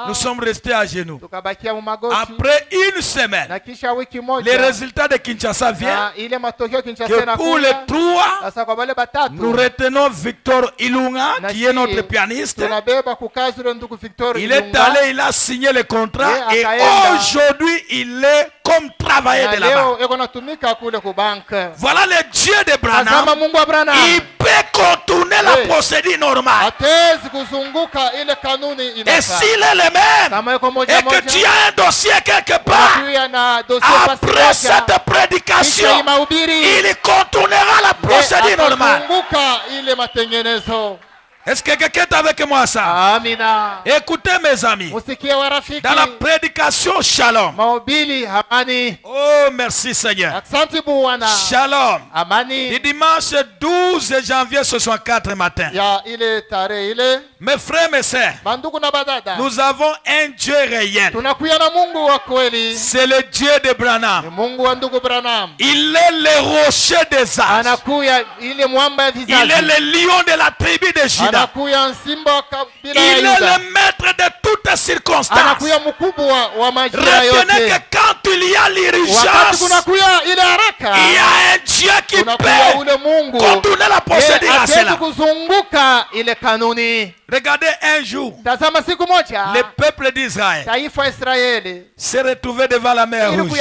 Nous sommes restés à genoux. Après une semaine, les résultats de Kinshasa vient que pour les trois, nous retenons Victor Ilunga qui est notre pianiste. Il est allé, il a signé le contrat et aujourd'hui il est comme travailleur de la banque. Voilà le Dieu de Branham. Il peut contourner la procédure normale. Et s'il est le même et que tu as un dossier quelque part, après cette prédication, il contournera la procédure normale. Est-ce que quelqu'un est avec moi ça? Amina. Écoutez mes amis. Dans la prédication Shalom. Oh merci Seigneur. Shalom. Le dimanche 12 janvier 64 matin. Mes frères et mes sœurs, nous avons un Dieu réel. C'est le Dieu de Branham. Il est le rocher des âges. Il est le lion de la tribu de Juda. Il est le maître de toutes circonstances. Retenez que quand il y a l'urgence, il y a un Dieu qui peut contourner la procédure à cela. Regardez un jour, le peuple d'Israël s'est retrouvé devant la mer rouge.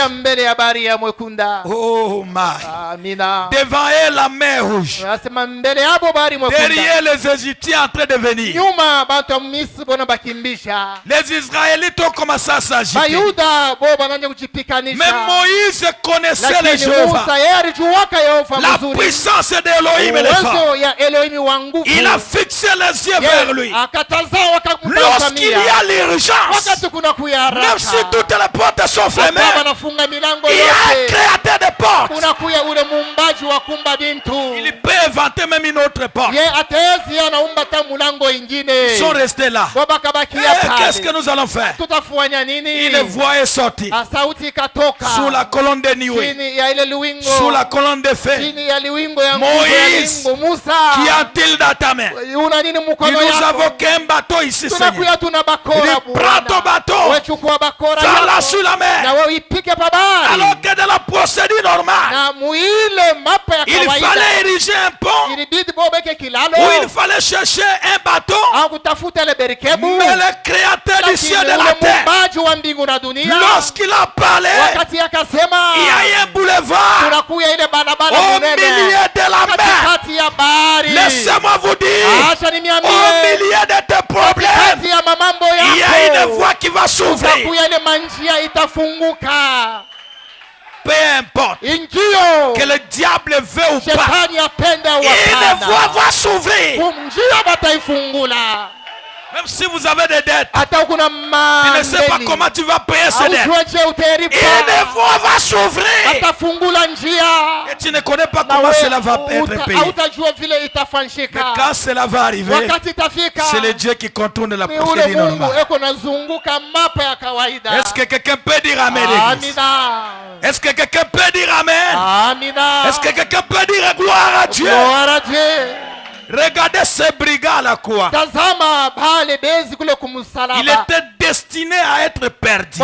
Oh my. Devant elle la mer rouge. Derrière les Égyptiens en train de venir. Les Israélites ont commencé à s'agiter. Mais Moïse connaissait les Jéhovah. La puissance d'Elohim est forte. Il a fixé les yeux vers lui. Lorsqu'il y a l'urgence, même si toutes les portes sont fermées, il y a un créateur de portes. Il peut inventer même une autre porte. Ils sont restés là. Qu'est-ce que nous allons faire? Il les voyait sortir sous la colonne de nuée, sous la colonne de feu. Moïse, qui a-t-il dans ta main? Et nous avons qu'un bateau ici, Seigneur. Il prend ton bateau, fais-la sur la mer. Alors que dans la procédure normale, il fallait ériger un pont, ou il fallait chercher un bateau. Mais le créateur du ciel et de la terre, lorsqu'il a parlé, il y a eu un boulevard au milieu de la mer. Laissez-moi vous dire, au milieu de tes problèmes, il y a une voie qui va s'ouvrir. Peu importe que le diable veut ou pas, une voie va s'ouvrir. Même si vous avez des dettes, tu ne sais pas comment tu vas payer ces dettes. Une voie va s'ouvrir. Et tu ne connais pas comment cela va être payé. Mais quand cela va arriver, c'est le Dieu qui contourne la procédure normale. Est-ce que quelqu'un peut dire Amen? Est-ce que quelqu'un peut dire Amen? Est-ce que quelqu'un peut dire gloire à Dieu? Regardez ces brigands à la croix. Il était destiné à être perdu.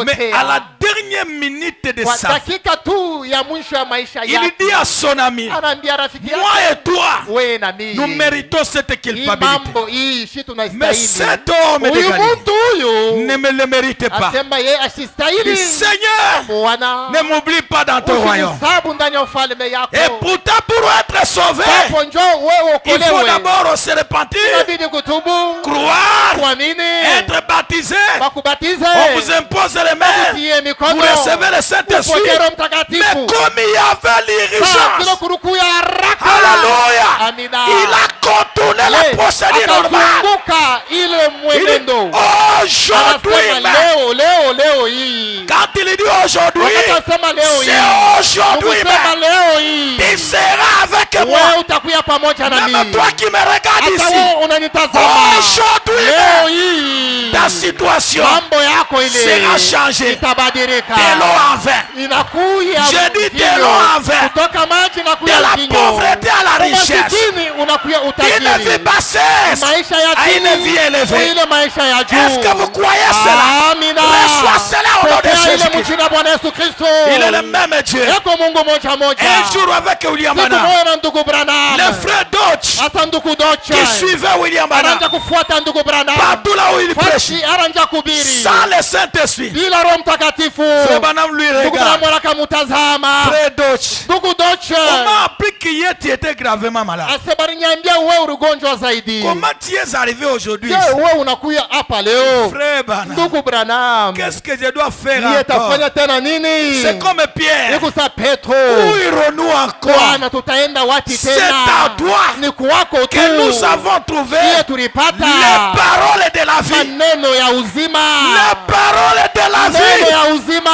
Mais à la dernière dernière minute de kwa sa vie, dakika tu ya mwisho ya maisha il yake dit à son ami, anaambia rafiki moi yake, et toi, wewe na mimi nous méritons cette hii culpabilité. mambo hii shi Mais tunastahili. cet homme de Huyu Galilée mtu huyu ne me le mérite pas. asema yeye Il asistahili. dit, Seigneur, Bwana, ne m'oublie pas dans ton royaume. usihesabu ndani ya ufalme yako. Et pourtant, pour être sauvé, Hapo njoo wewe il faut uokolewe, d'abord se repentir, inabidi kutubu, croire, kuamini, être baptisé. bakubatize, On vous impose les mains, utie vous mikono, recevez le Saint-Esprit. upokee Roho Mais Mtakatifu. comme il y avait Kila l'urgence, kuruku ya haraka. alléluia, Amina. il a contourné la procédure normale. Akazunguka ile Il dit, mwenendo. aujourd'hui Anasema même. leo hii. Quand il dit aujourd'hui, Wakati asema leo hii. c'est aujourd'hui Ukisema même. leo hii. Il sera avec Wewe moi. utakuya pamoja na Même mimi. toi qui me regardes Hata ici, wewe unanitazama. aujourd'hui Leo même, hii. ta situation Mambo yako ile sera changée. itabadilika. De l'eau en vin, Inakuya J'ai dit mvinyo. de l'eau en vin. Kutoka maji na de kuya la mvinyo. pauvreté à la richesse, Umasikini unakuya d'une utajiri. vie bassesse Maisha ya à une vie chini élevée. ile maisha ya juu. Est-ce que vous croyez cela? Amina. Reçois cela au nom de Pokea ile Jésus-Christ. mjina Bwana Yesu Kristo. Il est le même Dieu. Yako Mungu moja moja. Un jour avec William Siku Branham, moja na ndugu Branham. le frère Dodge Hasa ndugu Docha. qui suivait William Branham Aranja kufuata ndugu Branham. partout là où il prêche, Fasi aranja kubiri. sans le Saint-Esprit. Bila Roho Mtakatifu. Frère Branham lui Ndugu regarde. Branham akamtazama. Frère Dodge, Ndugu Docha. on m'a appris qu'hier tu étais gravement malade. Asema niambia wewe ugonjwa zaidi. Comment tu es arrivé aujourd'hui? Je, wewe unakuya hapa leo? Frère Branham, Ndugu Branham. qu'est-ce que je dois faire Niye encore? tafanya tena nini? C'est comme Pierre. Niko sa Petro. Où irons-nous encore? Bwana tutaenda wapi C'est tena? à toi Ni kwako tu. que nous avons trouvé Ndiye les tulipata paroles de la vie. maneno ya uzima. Les paroles de la Maneno vie ya uzima.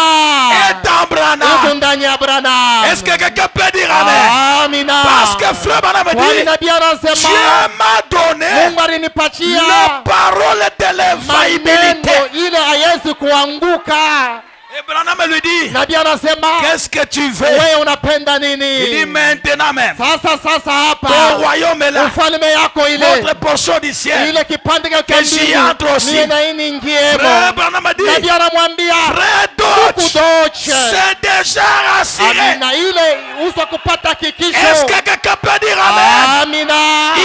est en Iko Branham. ndani ya Branham. Est-ce que quelqu'un peut dire Amen? Amina. Parce que frère Branham Kwani dit, nabii Dieu anasema m'a donné Mungu alinipatia les paroles de l'infaillibilité. maneno ile haiwezi kuanguka. Et Branham lui dit, Nabii anasema qu'est-ce que tu veux? wewe unapenda Il dit nini? maintenant même, Sasa ton hapa royaume est là, ufalme yako ile votre portion du ciel. ile kipande cha Que j'y entre aussi. niye na ini Frère ngiemo. Branham dit, Nabii anamwambia frère ndugu Dodge, Doche, c'est déjà assuré. amina ile uso kupata Est-ce hakikisho. que quelqu'un peut dire Amen? Amina.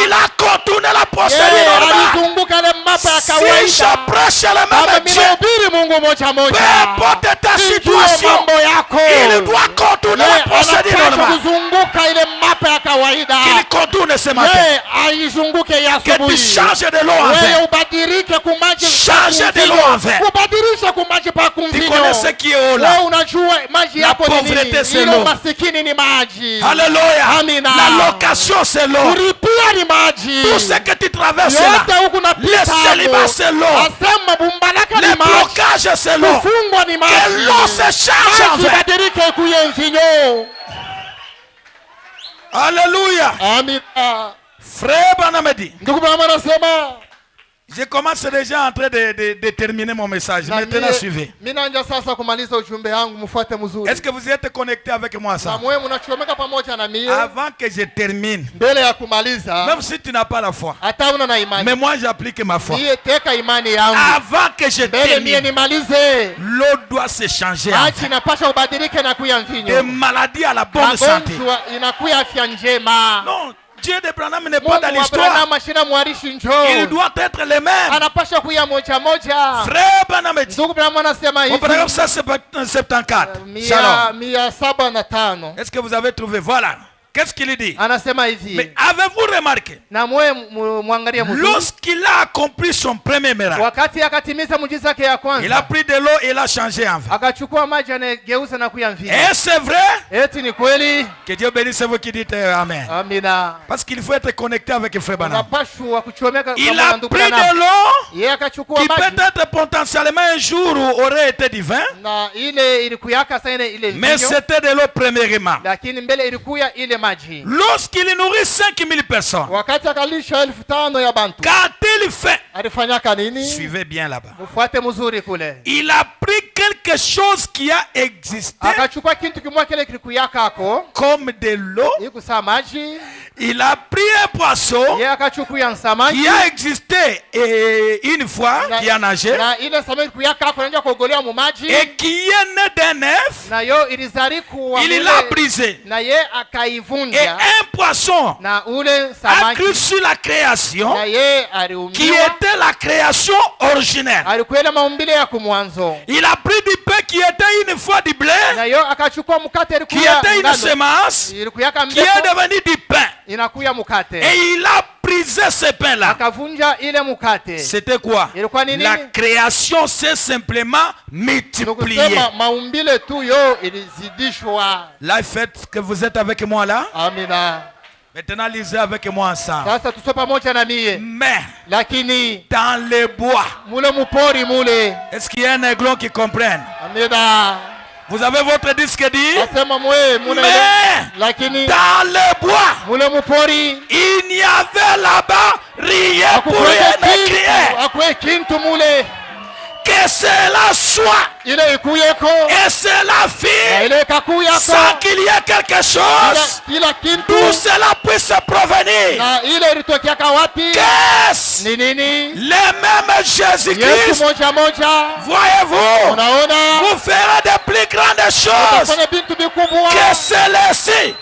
Il a contourné la procédure Yeye normale. alizunguka ile mapa ya Si je kawaida. prêche le Kama même mimi Dieu, nahubiri Mungu moja peu moja. importe ta Sijue situation, mambo yako. il doit contourner Yeye la procédure anapaswa normale. kuzunguka ile mapa ya kawaida. Qu'il contourne ce matin. Yeye aizunguke ya Que tu asubuhi. changes de l'eau en Wewe vin. ubadilike kumaji Change de l'eau en vin. ubadilishe kumaji pa Tu kumvinyo. connais ce qui est haut Wewe là. unajua maji La yako ni pauvreté, nini? c'est Ile l'eau. masikini ni maji. Alléluia. Amina. La location, c'est l'eau. Kulipia ni maji. Tout ce que tu traverses là. Yote huku na Le célibat, c'est l'eau. Asema bumbalaka Les ni maji. blocages, c'est l'eau. Kufungwa ni Que maji. l'eau se change en Maji vin. badilike kuye mvinyo. Alléluia. Amina. Frère Branham dit, Ndugu Branham anasema je commence déjà en train de terminer mon message. na Maintenant, suivez. mimi naanza sasa kumaliza ujumbe wangu, mfuate mzuri. Est-ce que vous êtes connecté avec moi Na ça? mwewe mnachomeka pamoja na mimi Avant que je termine, mbele ya kumaliza, même si tu n'as pas la foi, hata una na imani. mais moi j'applique ma foi. Mie teka imani yangu. Avant que je Mbele mie termine, nimalize. l'eau doit se changer en Maji vin. inapasha ubadilike na kuya De mvinyo. maladie à la bonne santé. Magonjwa inakuya afya njema. Non, Dieu de Branham n'est pas Mungu dans wa l'histoire. Branham ashina mwarishi Il njoo. doit être le même. Anapasha kuya moja moja. Frère Branham dit, Ndugu Branham anasema au paragraphe hivi 174. Shalom. 705 Est-ce que vous avez trouvé? Voilà. Qu'est-ce qu'il dit? anasema hivi. Mais avez-vous remarqué? Na mwe mwangalie mzuri. Lorsqu'il a accompli son premier miracle, Wakati akatimiza muujiza wake ya il a kwanza, pris de l'eau et il a changé en vin. akachukua maji anageuza na kuya mvinyo. Et c'est vrai? Eti ni kweli? Que Dieu bénisse vous qui dites Amen. Amina. Parce qu'il faut être connecté avec Frère Branham. Unapashwa kuchomeka Il pamoja na a ndugu pris de Branham. l'eau Yeye akachukua qui maji peut-être potentiellement un jour aurait été du vin, na ile ilikuyaka sana ile mais mvinyo, c'était de l'eau premièrement. lakini mbele ilikuya ile maji. Lorsqu'il nourrit 5000 personnes, Wakati akalisha 5,000 ya bantu, qu'a-t-il fait? alifanyaka nini? Suivez bien là-bas. Mfuate mzuri kule. Il a pris quelque chose qui a existé Akachukua kitu kimwa kile kilikuyaka ako comme de l'eau. ikusaa maji, Il a pris un poisson yeye akachukua samaki qui a existé une fois, qui a nagé, na ile samaki kuyaka kunaenda kuogolea mu maji et qui est né d'un œuf. na yo ilizari kuwa Il l'a brisé. na ye Et akaivunja un poisson na ule a samaki cru sur la création na ye qui aliumiwa était la création originelle. alikuwa maumbile ya kumwanzo Il a pris du pain qui était une fois du blé, na yo akachukua mkate qui était une semence, ilikuyaka qui est mbeko devenu du pain. inakuya mkate Et il a brisé ce pain-là. akavunja ile mkate. C'était quoi? Ilikuwa ni nini? La création s'est simplement multipliée. Nikusema maumbile tu yo ilizidishwa. Là, faites que vous êtes avec moi là. Amina. Maintenant, lisez avec moi ensemble. Sasa tusome pamoja na mie. Mais Lakini dans les bois, mule mupori mule. est-ce qu'il y a un aiglon qui comprenne? Amina. Vous avez votre disque dit? Asema mwe mule. Mais Lakini dans les bois, mule mupori il n'y avait là-bas rien pour rien écrire. akwe kintu mule. Que cela soit Ile ikuyeko. et cela Na fit ile kakuyako. sans qu'il y ait quelque chose. Kila kintu. Tout cela puisse provenir. Na ile ilitokiaka wapi? Qu'est-ce? Ni nini? Les mêmes Yesu Jésus-Christ, moja moja. voyez-vous, Unaona? vous ferez de plus grandes choses Utafanya bintu vikubwa. que celles-ci.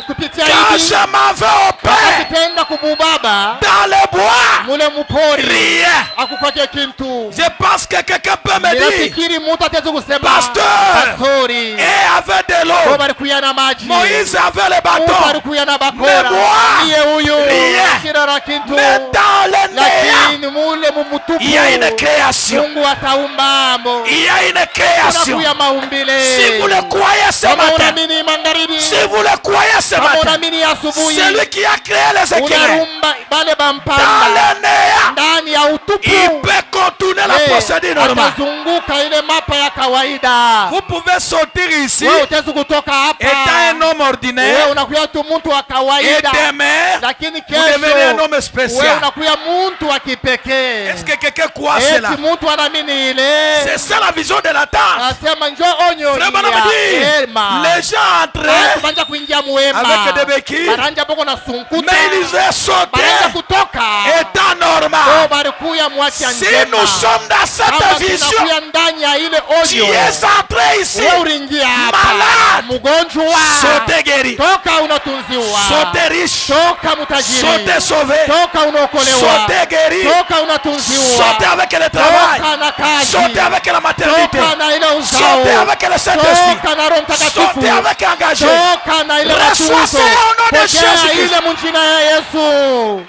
Kupitia Quand hivi. je m'en vais au Père, Akitenda kububaba. dans le bois, Mule mupori. rien. Akukwake kintu. Je pense que quelqu'un peut me dire, Ninafikiri mtu ataweza kusema. Pasteur. Pastori. et avec de Kwa l'eau, balikuya na maji. Moïse avait le Musa bâton. alikuya na Mais bakora. moi, Ndiye huyu. rien. Kila la kintu. Mais dans le néant, Lakini mule mumutupu. il y a une création. Mungu ataumba mambo. Il y a une création. Kunakuya maumbile. Si vous le croyez ce Kama matin, unaamini magharibi. si vous le croyez ce Kama matin, unaamini asubuhi. celui qui a créé les écrins Unarumba bale dans bampanda. le néant, Ndani ya utupu. il peut contourner la procédure normale. Atazunguka ile mapa ya kawaida. Vous pouvez sortir ici Wewe utaweza kutoka hapa. étant un homme Wewe ordinaire unakuya tu mtu wa et kawaida. demain, Lakini vous devenez un kesho homme wewe spécial. unakuya mtu wa kipekee. Est-ce que quelqu'un croit cela? Eti mtu anaamini ile. C'est ça la vision de la tente. Anasema njoo onyo Frère Branham dit, les gens entraient Banja kuingia muema. avec des béquilles, Baranja boko na sunkuta. mais ils ont sauté Baranja kutoka. étant Oh, normal. barikuya mwacha Si njema. nous sommes dans cette Kama vision, tunakuya ndani ya ile tu onyo. es entré ici, Wewe uliingia hapa. malade, Mgonjwa. sauté guéri, Toka unatunziwa. sauté riche, Toka mtajiri. sauté sauvé, Toka unaokolewa. sauté guéri, Toka unatunziwa. sauté avec le travail, Toka na kazi. sauté avec la maternité, Toka na ile uzao. sauté avec le Saint-Esprit, Toka na Roho Mtakatifu. sauté avec engagé. Toka na ile Reçois matuzo. ça au nom de Pokea Jésus-Christ. ile mjina ya Yesu.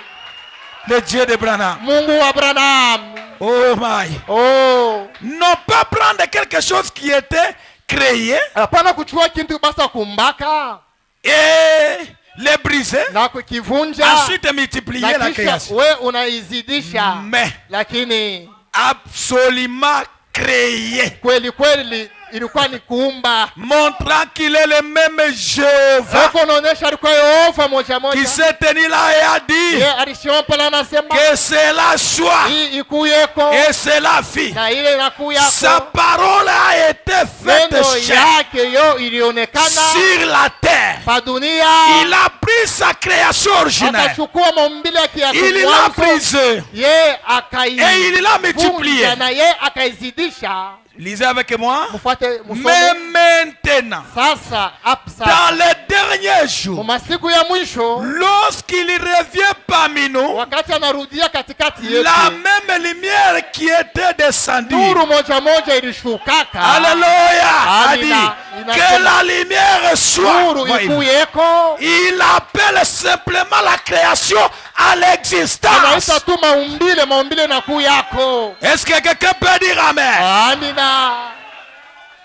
Le Dieu de Branham. Mungu wa Abraham. Oh my. Oh. Non pas prendre quelque chose qui était créé Hapana kuchukua kitu basa kumbaka et le briser, na kukivunja ensuite multiplier na la kisha création. we unaizidisha. Mais Lakini absolument créé, kweli kweli ilikuwa ni kuumba. montrant qu'il est le même Jéhovah Hapo unaonyesha alikuwa Yehova moja qui moja. s'est tenu là et a dit Ye alisema pale anasema que cela soit hii ikuyeko et cela fit. na ile inakuyako. Sa parole a été faite Neno chair yake yo ilionekana sur la terre. pa dunia. Il a pris sa création originelle, Akachukua maumbile ya kiasi il l'a mwanzo. brisé Ye et il l'a multiplié. akaivunja na ye akaizidisha. Lisez avec moi. Mufuate Mais musome. maintenant, Sasa apsa dans les derniers jours, kwa masiku ya mwisho lorsqu'il revient parmi nous, wakati anarudia katikati yetu, la même lumière qui était descendue, nuru moja moja ilishukaka. alléluia, a Amina. dit que la lumière soit. Nuru ikuyeko. Il appelle simplement la création à l'existence. Anaita tu maumbile na kuyako. Est-ce que quelqu'un peut dire amen? Amina.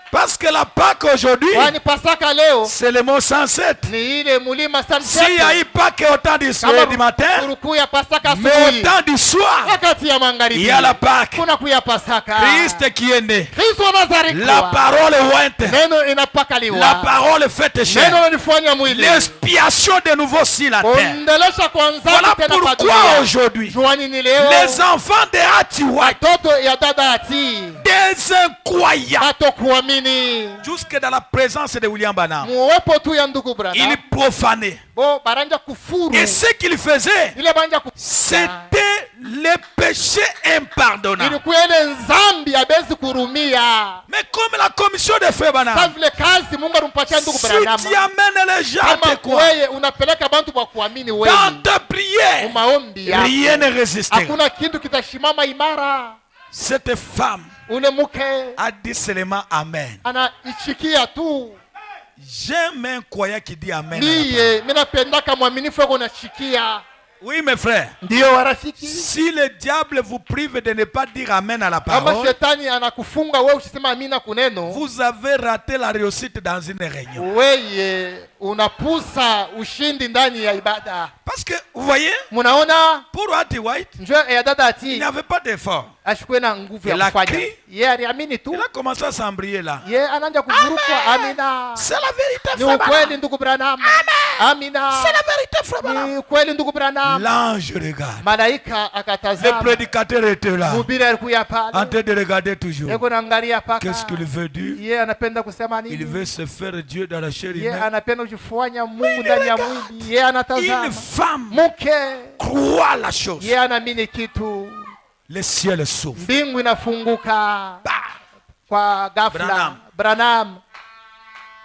Parce que la Pâque aujourd'hui, Kwani Pasaka leo c'est le mot 107. ni ile mulima S'il y a eu Pâque au temps du matin, sikukuu ya Pasaka mais au asubuhi, temps du soir, wakati ya il magharibi y a la Pâque. kuna kuya Pasaka. Christ qui est né. Kristo Nazari La parole ointe. neno La inapakaliwa. parole faite chair. Neno lilifanya mwili. L'expiation de nouveau sur la terre. Kuendelesha kwanza Voilà tena kwa pourquoi dunia. aujourd'hui, Juani ni leo. les enfants de Hatiwai, Watoto ya dada ati des incroyables, hatokuamini nini? Jusque dans la présence de William Branham. Muwepo tu ya ndugu Branham. Il profanait. Bo baranja kufuru. Et ce qu'il faisait, Ile banja c'était le péché impardonnable. ilikuwa ile nzambi abezi kurumia. Mais comme la commission de frère Sasa Branham, vile kazi Mungu alimpatia ndugu si Branham. tu amènes les gens à te Kama croire, wewe unapeleka bantu kwa kuamini wewe. dans ta prière, Maombi yako. rien ne résistera. Hakuna kitu kitashimama imara. Cette femme Ule mke a dit seulement Amen. anaichikia tu. J'aime un croyant qui dit Amen. à la parole. Niye mimi napendaka mwaminifu wako unashikia. Oui, mes frères. Ndio warafiki. Si le diable vous prive de ne pas dire Amen à la Kama parole, shetani anakufunga wewe usisema amina kuneno, vous avez raté la réussite dans une réunion. wewe unapusa ushindi ndani ya ibada. Parce que, vous voyez, Munaona pour Hattie White, njoo ya dada il ati n'y avait pas d'effort. ashikwe na nguvu Il ya a kufanya. crié. Yeye aliamini tu. Il a commencé à s'embriller là. Yeye anaanza kuvuruka amina. C'est la vérité, Ni frère Branham. ukweli ndugu Branham. Amina. C'est la vérité, frère Branham. Ni ukweli ndugu Branham. L'ange regarde. Malaika Le akatazama. prédicateur était là, Mhubiri alikuwa en pale. train de regarder toujours. Eko naangalia paka. Qu'est-ce qu'il veut dire? Yeye anapenda kusema Il nini? veut se faire Dieu dans la chair Yeye humaine. anapenda kujifanya Mungu ndani ya mwili. Yeye anatazama. Une femme Mke croit la chose. yeye anaamini kitu. Le ciel s'ouvre. Mbingu inafunguka Bah! kwa ghafla. Branham. Branham,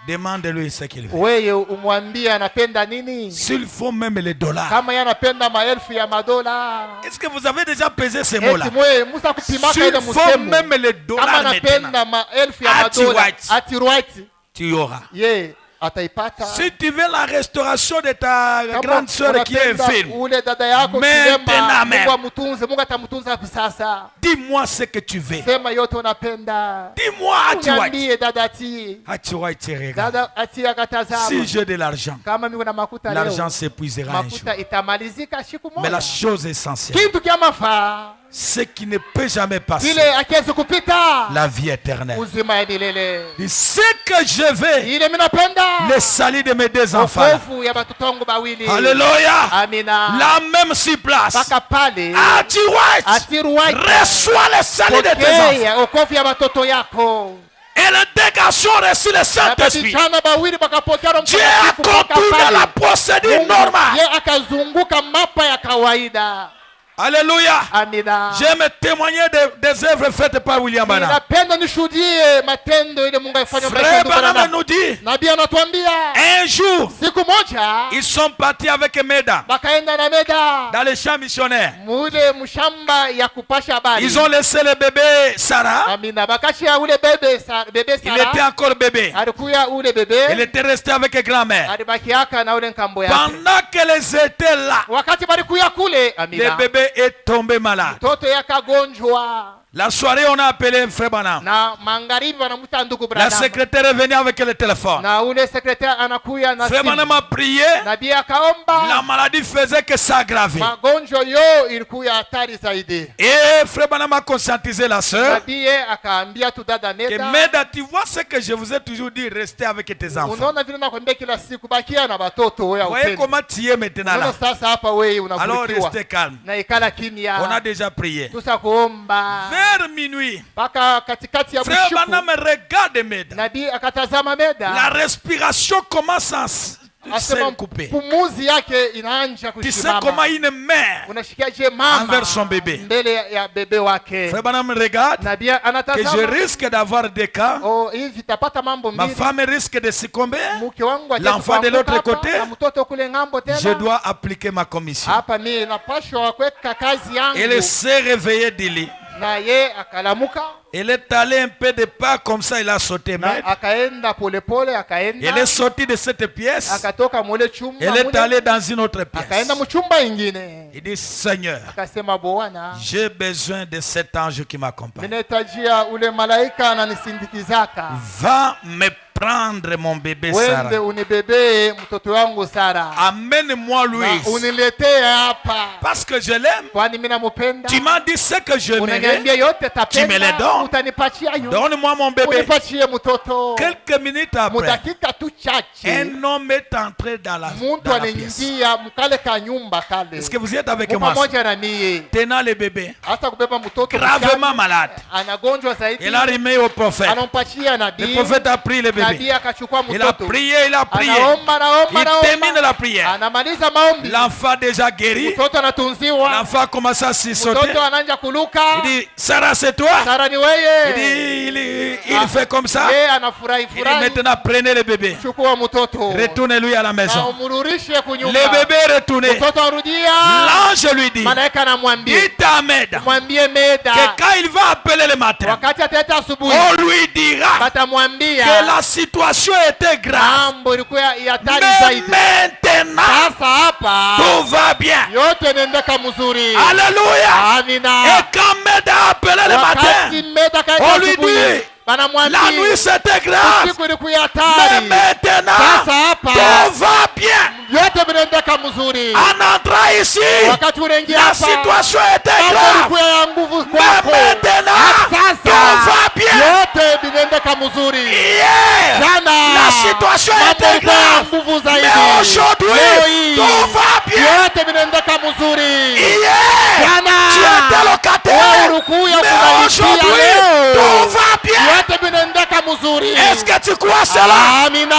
Demande-lui ce qu'il veut. wewe umwambie anapenda nini? S'il faut même les dollars. Kama yeye anapenda maelfu ya madola. Est-ce que vous avez déjà pesé ces mots-là? Eti mwe Musa kupimaka S'il ile faut musemu. même les Kama dollars maintenant, anapenda maelfu ya Ati madola. white. Ati white. tu auras. Ye ataipata. Si tu veux la restauration de ta Kama grande sœur qui est unapenda infirme, ule dada yako Maintenant kilema, même. Mungu amtunze, Mungu atamtunza sasa. dis-moi ce que tu veux. Sema yote unapenda. Dis-moi, Hattie White. Uniambie dada ati. Hattie White, regarde. Dada ati akatazama. Si j'ai de l'argent, Kama mimi na makuta l'argent leo. s'épuisera un jour. Makuta itamalizika siku Mais la moja. chose essentielle, Kitu kia mafaa. ce qui ne peut jamais passer, Kile akiwezi kupita. la vie éternelle. Uzima ya milele. Et ce que je veux, Ile mimi napenda. le salut de mes deux enfants. Wokovu ya watoto wangu bawili. Alléluia. Amina. La même sur place. Paka pale. Hattie White, Atiruwaje. reçois le salut de tes enfants. Pokea wokovu ya watoto yako. Et les deux garçons ont reçu le Na Saint-Esprit. vijana bawili bakapokea Roho Dieu Mtakatifu mpaka accomplit dans pale. la procédure Mungu, normale. yeye akazunguka mapa ya kawaida. Alléluia. Amina. J'aime témoigner des œuvres faites par William Branham. Ninapenda nishuhudie matendo ile Mungu alifanya Frère Branham nous dit, Nabii anatuambia un jour, siku moja ils sont partis avec Meda bakaenda na Meda dans les champs missionnaires. mule mshamba ya kupasha habari. Ils ont laissé le bébé Sarah. Amina. Bakashia ule bebe Il était Sara. encore bébé. Alikuya ule Il bebe. était resté avec grand-mère. Alibakiaka na ule nkambo yake. Pendant qu'elles étaient là, Wakati balikuya kule, le Amina. bébé est tombé malade. Mtoto yakagonjwa. La soirée, on a appelé Frère Branham. Na magharibi wanamuta ndugu La Branham. secrétaire est venue avec le téléphone. Na ule sekretari anakuya na Frère simu. Branham a prié. Nabii akaomba. La maladie faisait que s'aggraver. Magonjwa yo ilikuwa hatari zaidi. Et Frère Branham a conscientisé la sœur Nabii akaambia tu dada que Neda. Meda, tu vois ce que je vous ai toujours dit, restez avec tes enfants. Unaona vile nakwambia kila siku bakia na watoto wewe Vous voyez upende. comment tu es maintenant Unaona là. sasa hapa wewe Alors unavutiwa. restez calme. Na ikala On a kimya. déjà prié. Tusa kuomba. Vers minuit, Mpaka katikati ya Frère bushiku. Branham regarde Meda. Nabii akatazama Meda. La respiration commence à se Asema couper. pumuzi yake inaanza Tu sais kusimama. comment une mère Unashikiaje mama envers son bébé. mbele ya bebe wake. Frère Branham regarde Nabii que je anatazama. risque d'avoir des cas. Oh, hivi tapata mambo Ma mbili. femme risque de succomber. Mke wangu L'enfant de l'autre côté. na mtoto kule ngambo tena. Je dois appliquer ma commission. Hapa mimi napashwa kuweka kazi yangu. Elle s'est réveillée du lit. Na ye akalamuka. Elle est allée un peu de pas comme ça, il a sauté. Na akaenda polepole akaenda. Elle est sortie de cette pièce. Akatoka mule chumba. Elle est allée dans une autre pièce. Akaenda mchumba ingine. Il dit, Seigneur, Akasema Bwana, j'ai besoin de cet ange qui m'accompagne. ninahitajia ule malaika ananisindikizaka. Va me prendre mon bébé Sarah. wende unibebee mtoto wangu Sara, Amène-moi lui. na uniletee hapa, Parce que je l'aime. kwani mimi namupenda. Tu m'as dit ce que je Unaniambia mérite. yote Tu me le tapenda, donnes. utanipatia yote. Donne-moi mon bébé. Unipatie mtoto. Quelques minutes après, Mudakika tu chache un homme est entré dans la muntu pièce. anaingia mkale ka nyumba kale. Est-ce que vous êtes avec Muko moi? pamoja na mie. Tenant le bébé, Hata kubeba mtoto gravement mchanga, malade. anagonjwa zaidi. Il a remis au prophète. Anampatia Le nabii. prophète a pris le bébé. Nabii akachukua Il a mtoto. prié, il a prié. Anaomba, Il termine la prière. Anamaliza maombi. L'enfant déjà guéri. Mtoto anatunziwa. L'enfant a commencé à s'y sauter. Mtoto anaanza kuluka. Il dit, Sarah, c'est toi? Sara ni Il wewe. dit, il fait comme ça. Yeye anafurahi Il dit, furahi. maintenant, prenez le bébé. Chukua mtoto. Retournez-lui à la Na maison. umrudishe kunyumba. Le bébé est retourné. Mtoto arudia. L'ange lui dit, Malaika anamwambia. dites à Meda Mwambie Meda. que quand il va appeler le matin, Wakati ataleta asubuhi. on lui dira Batamwambia. que la situation était grave. Mambo ilikuwa ya hatari Mais zaidi. maintenant, Sasa hapa. tout va bien. Yote inaendeka mzuri. Alléluia. Amina. Et quand Meda a appelé le matin, Wakati Meda kaita on lui asubuhi. dit, Banamwambia. la nuit c'était grave. Usiku ilikuwa ya Mais hatari. maintenant, Sasa hapa. tout va bien. Yote vinaendeka mzuri. En entrant ici, Wakati unaingia la hapa. situation était Mambo grave. ilikuwa ya nguvu Mais kwako. maintenant, Sasa. tout va bien. Yote vinaendeka mzuri. Hier, Jana. la situation Mambo était ilikuwa ya grave. nguvu zaidi. Mais aujourd'hui, Leo hii. tout va bien. Yote vinaendeka mzuri. Hier, Jana. tu étais locataire. Wewe ulikuya Mais kunalipia aujourd'hui, leo. tout va bien. Yote vinaendeka mzuri. Est-ce que tu crois cela? Amina.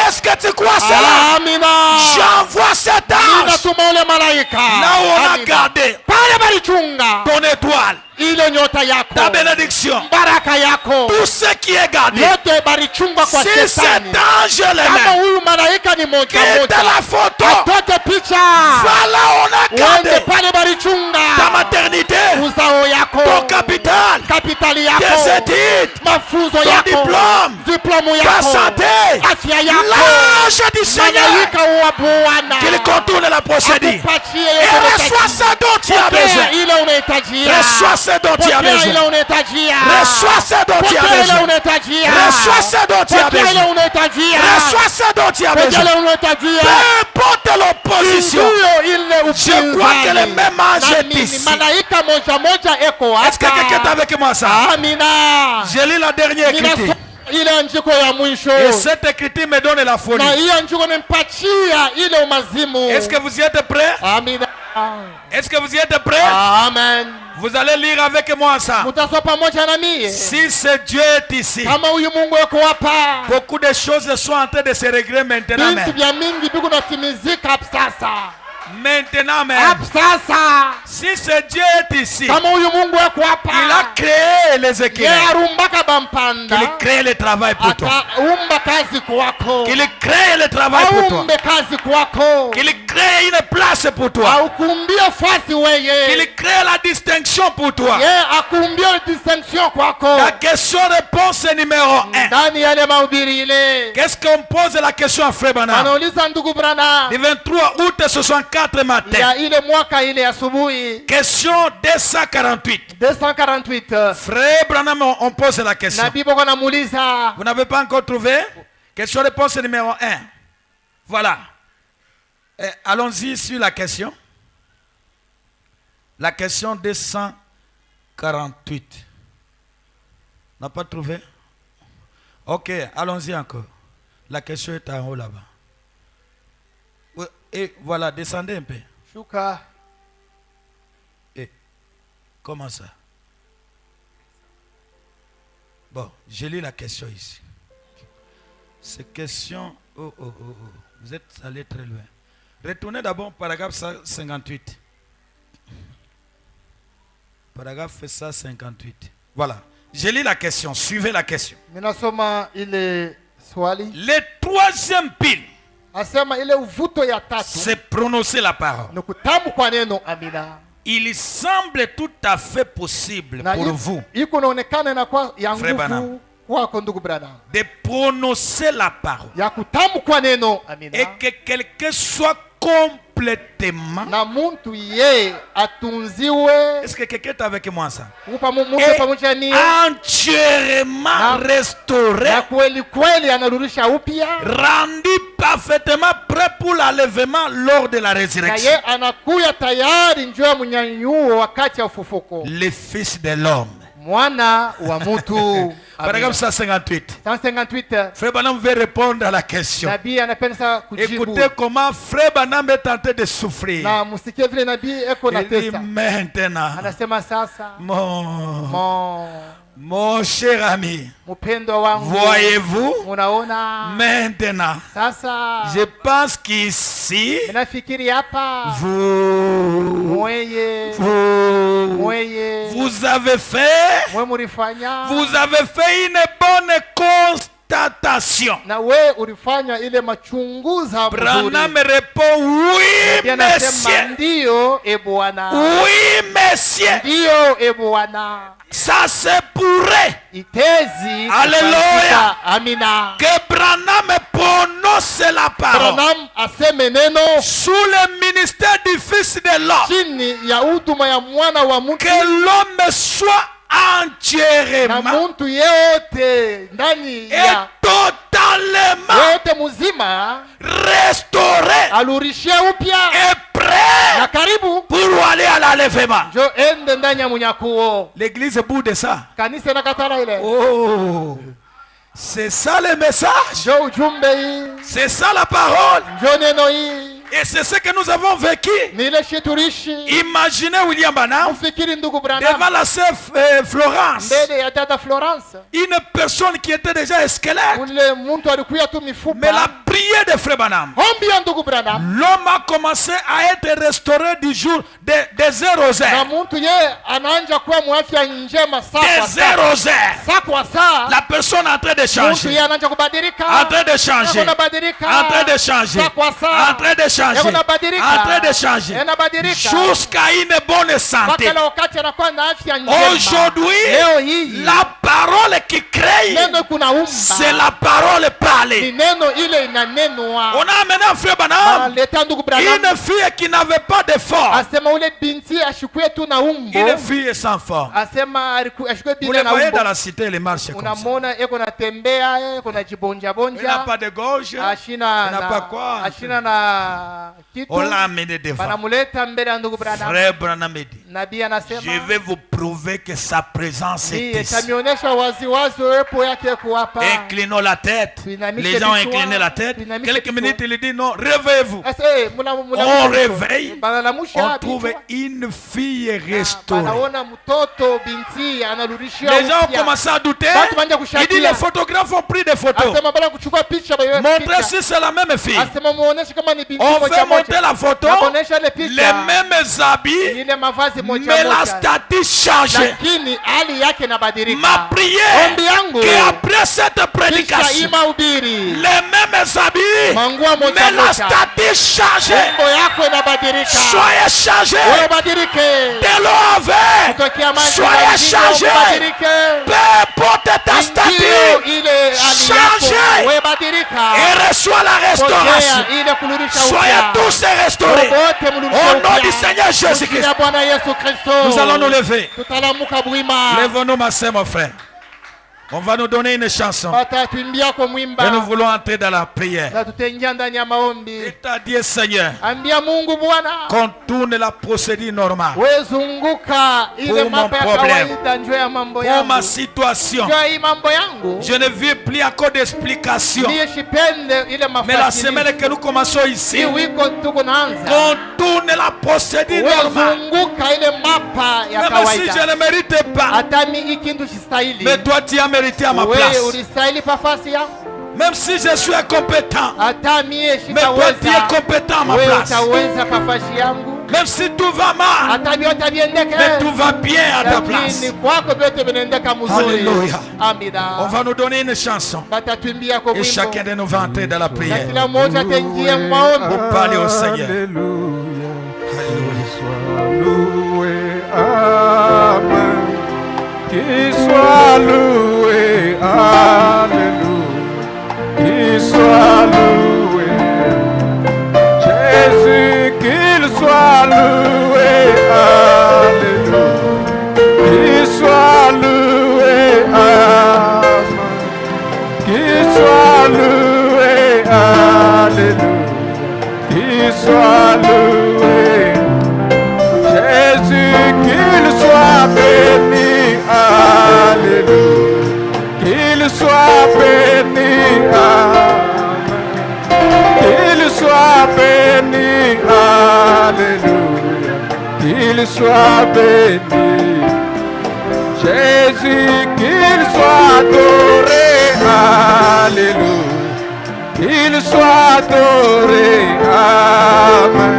Est-ce que tu crois cela? Amina. J'envoie cet ange Ninatuma ule malaika. là où on a Amina. gardé Pale balichunga ton étoile, ile nyota yako. ta bénédiction. Baraka yako. Tout ce qui est gardé. Yote balichunga kwa Si shetani. cet ange Kama l'aimait, huyu malaika ni moja quitte moja. la photo. Atoke picha. Voilà, on a Wende gardé pale balichunga. ta maternité, Uzao yako. ton capital, Kapitali tes yako. études, Mafunzo ton yako. diplôme, Diplomu ta yako. santé. Afya yako. L'ange du Seigneur Malaika wa Bwana. qu'il contourne la procédure Akupatie et yote reçoit ce dont tu as Pokea besoin. ile unahitajia. Reçois ce dont tu as Pokea ile besoin. unahitajia. Reçois ce dont tu as Pokea ile besoin. unahitajia. Reçois ce dont tu as Pokea ile besoin. unahitajia. Reçois ce dont tu as Pokea besoin. ile unahitajia. Peu importe l'opposition. Ndio ile Je crois que le même ange Na est mimi, ici. malaika moja moja eko Est-ce que quelqu'un est hapa. avec moi ça? Amina. Je lis la dernière écriture. Ninasoma ile andiko ya mwisho. Et cette écriture me donne la folie. Na hiyo andiko nimpatia ile umazimu. Est-ce que vous y êtes prêts? Amina. Est-ce que vous y êtes prêts? Amen. Vous allez lire avec moi ça. Mutasoma pamoja na mie. Si ce Dieu est ici, Kama huyu Mungu yuko hapa. beaucoup de choses sont en train de se régler maintenant Binti même. vya mingi biko natimizika hapa sasa. Maintenant même. Hapa sasa. Si ce Dieu est ici, Kama huyu Mungu yuko hapa. il a créé les Yeye équilibres. arumbaka bampanda. Qu'il crée le travail pour toi. Ataumba kazi kwako. Qu'il crée le travail pour toi. Aumbe kazi kwako. Qu'il crée une place pour toi. Aukumbie fasi weye. Qu'il crée la distinction pour toi. Yeye akumbie distinction kwako. La question-réponse numéro 1. Ndani ya ile mahubiri ile. Qu'est-ce qu'on pose la question à Frère Branham? Anauliza ndugu Branham. Le 23 août 64 matin. Ya ile mwaka ile asubuhi. Question 248. 248. Frère Branham, on pose la question. Nabii boko namuuliza. Vous n'avez pas encore trouvé? Question-réponse numéro 1. Voilà. Allons-y sur la question. La question 248. N'a pas trouvé? Ok, allons-y encore. La question est en haut là-bas. Et voilà, descendez un peu. Shuka. Et comment ça? Bon, je lis la question ici. Cette question... Oh. Vous êtes allé très loin. Retournez d'abord au paragraphe 58. Paragraphe 158. Voilà. Je lis la question. Suivez la question. Ninasoma ile swali. Le troisième pile, Asema ile uvuto ya tatu. c'est prononcer la parole. Nukutamu kwa neno amina. Il semble tout à fait possible Na pour vous iko naonekana na kwa ya Frère nguvu Branham. kwako ndugu Branham. de prononcer la parole Ya kutamu kwa neno amina. et que quelqu'un soit complètement. na muntu ye atunziwe. Est-ce que quelqu'un est avec moi ça? Mupe pamoja ni Entièrement restauré, na kweli kweli anarudisha upya, rendu parfaitement prêt pour l'enlèvement lors de la na résurrection. ye anakuya tayari njoo ya mnyanyuo wakati ya ufufuko. Le Fils de l'homme. Mwana wa mutu. Paragraphe 158. 158. Frère Branham veut répondre à la question. Nabii anapenda kujibu. Écoutez comment Frère Branham est en train de souffrir. Na musikie vile nabii eko na Il dit tesa. maintenant, Anasema sasa, mon cher ami, mpendo wangu, voyez-vous, unaona maintenant, sasa, je pense qu'ici, nafikiri hapa vous avez fait une bonne constatation. Na we ulifanya ile machunguza mzuri. Branham répond oui, monsieur. Ndio e Bwana. Oui, monsieur. Ndio e Bwana. Ça se pourrait. Itezi. Alléluia. Amina. Que Branham prononce la parole. Branham aseme neno sous le ministère du Fils de l'homme. Chini ya huduma ya mwana wa mtu. Que l'homme soit entièrement. Na mtu yote ndani ya totalement yote mzima restauré. Alurishia upya. Et prêt. Na karibu pour aller à l'enlèvement. Jo ende ndani ya munyakuo. L'église est bout de ça. Kanisa nakatala ile. Oh. C'est ça le message. Jo ujumbe hii. C'est ça la parole. Jo neno hii. Et c'est ce que nous avons vécu. Imaginez William Branham devant la sœur Florence. Une personne qui était déjà un squelette. Mais la prière de Frère Branham, l'homme a commencé à être restauré du jour des heures aux heures. Des heures aux heures. La personne est en train de changer. En train de changer. En train de changer. En train de changer. En train de changer jusqu'à une bonne santé. Aujourd'hui, la parole qui crée, c'est la parole parlée. On a amené un frère Branham, une fille qui n'avait pas de force. Une fille sans force. Vous les voyez dans la cité, les marches comme ça. Il n'a pas de gauche, il n'a pas quoi. On l'a amené devant. Frère Branham dit, je vais vous prouver que sa présence est ici. Inclinons la tête. Les gens ont incliné la tête. Quelques minutes, il dit non, réveillez-vous. On réveille. On trouve une fille restaurée. Les gens ont commencé à douter. Il dit les photographes ont pris des photos. Montrez si c'est la même fille. On fait monter la photo, les mêmes habits, mais la statue change. Ma prière, qu'après cette prédication, les mêmes habits, mais la statue change. Soyez changés. De l'eau avec, soyez changés. Peu importe ta statue, changez et reçois la restauration. Soyez tous restaurés. Au nom du Seigneur Jésus-Christ. Nous allons nous lever. Lève-nous, ma soeur, mon frère. On va nous donner une chanson. Et nous voulons entrer dans la prière. C'est-à-dire, Seigneur, qu'on tourne la procédure normale. Pour mon problème, pour ma situation, je ne vis plus à cause d'explications. Mais la semaine que nous commençons ici, qu'on tourne la procédure normale. Même si je ne mérite pas, mais toi tu as mérité à ma place. Même si je suis incompétent, mais toi tu es compétent à ma place. Même si tout va mal, mais tout va bien à ta place. Alléluia. On va nous donner une chanson. Et chacun de nous va entrer dans la prière. Pour parler au Seigneur. Qu'il soit loué, alléluia, qu'il soit loué, Jésus. soit loué, alléluia, qu'il soit loué. Jésus, qu'il soit béni, alléluia, qu'il soit béni, qu'il soit béni, alléluia, qu'il soit béni. Jésus, qu'il soit adoré, alléluia, qu'il soit adoré, amen,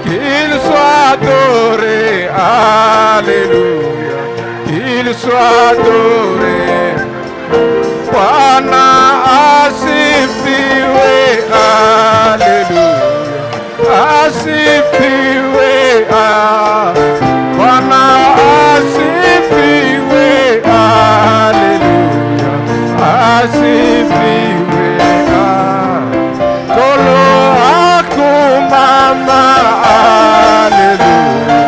qu'il soit adoré, alléluia, qu'il soit adoré. Bwana asifiwe, alléluia, asifiwe, Bwana asifiwe, alléluia, asifiwe, Kolo akumama, alléluia,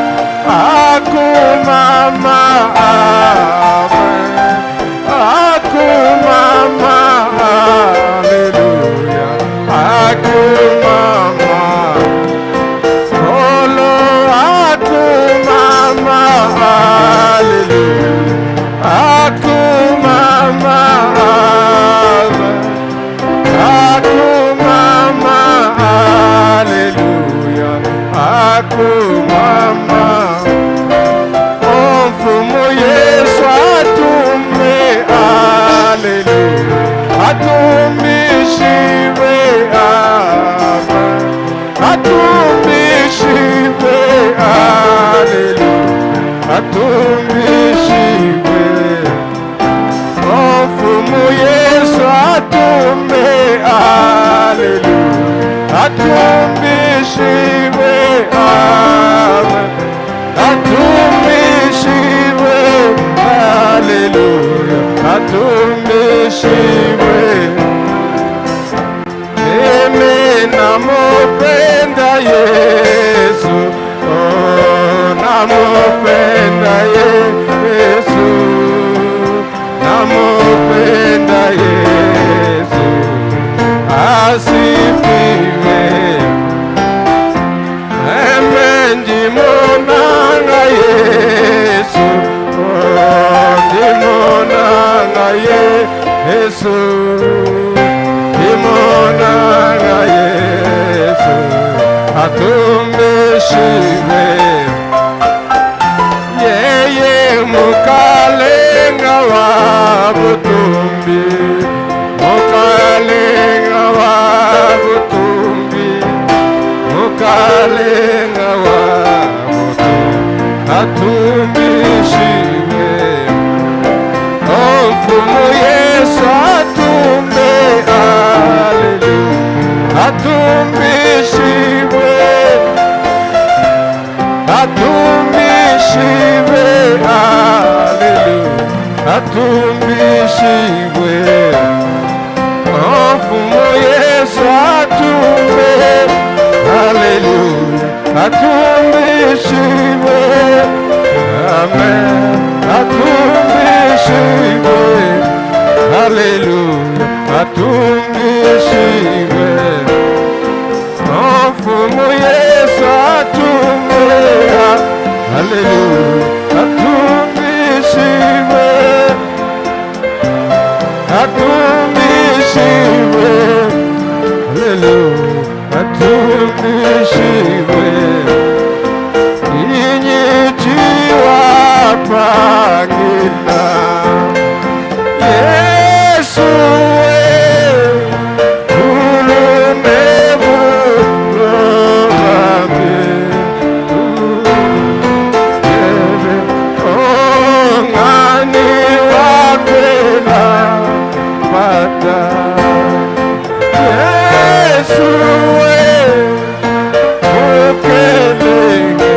akumama, amen, akumama, alléluia, akumama, Kolo akumama, alléluia, akumama, amen, akumama, alléluia, akumama. Mfumu Yesu atume, alléluia, atumishiwe, amen, atumishiwe, alléluia, atumishiwe. Mfumu Yesu atume, alléluia, atumishiwe, amen, atumishiwe, alléluia, atumishiwe. Mimi namupenda Yesu, oh, namupenda Yesu, namupenda Yesu, asifiwe. Ndimonanga Yesu, oh, ndimonanga Yesu, ndimonanga Yesu, atumishiwe. Yeye mukalenga wa butumbi, mukalenga wa butumbi, mukalenga wa atumishiwe. Mfumu Yesu atume, alléluia, atumishiwe, atumishiwe, alléluia, atumishiwe. Mfumu Yesu atume, alléluia, atumishiwe, amen, atumishiwe, alléluia, atumishiwe. Mfumu Yesu atume, alléluia, atumishiwe, atumishiwe, alléluia, atumishiwe. Inyitiwa pangina Yesu, ulunebu lobame, ongani wakwela pata Yesu, ukelenge,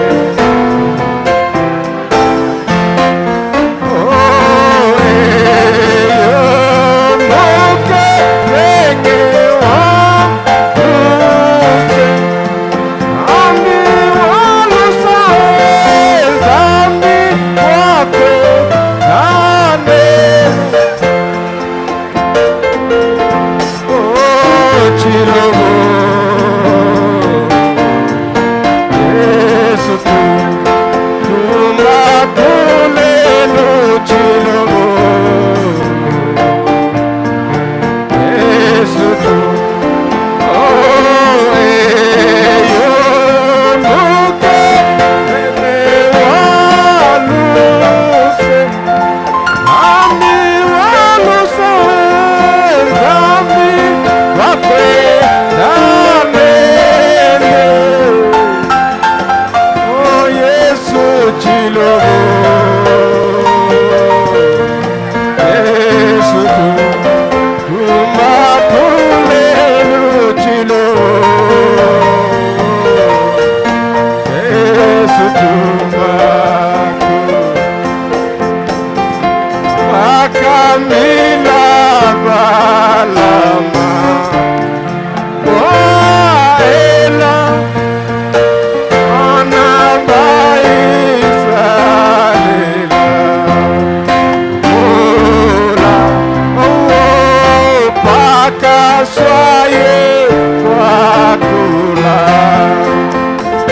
soyez wakula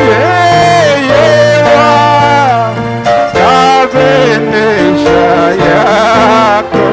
yeye watavenesha yako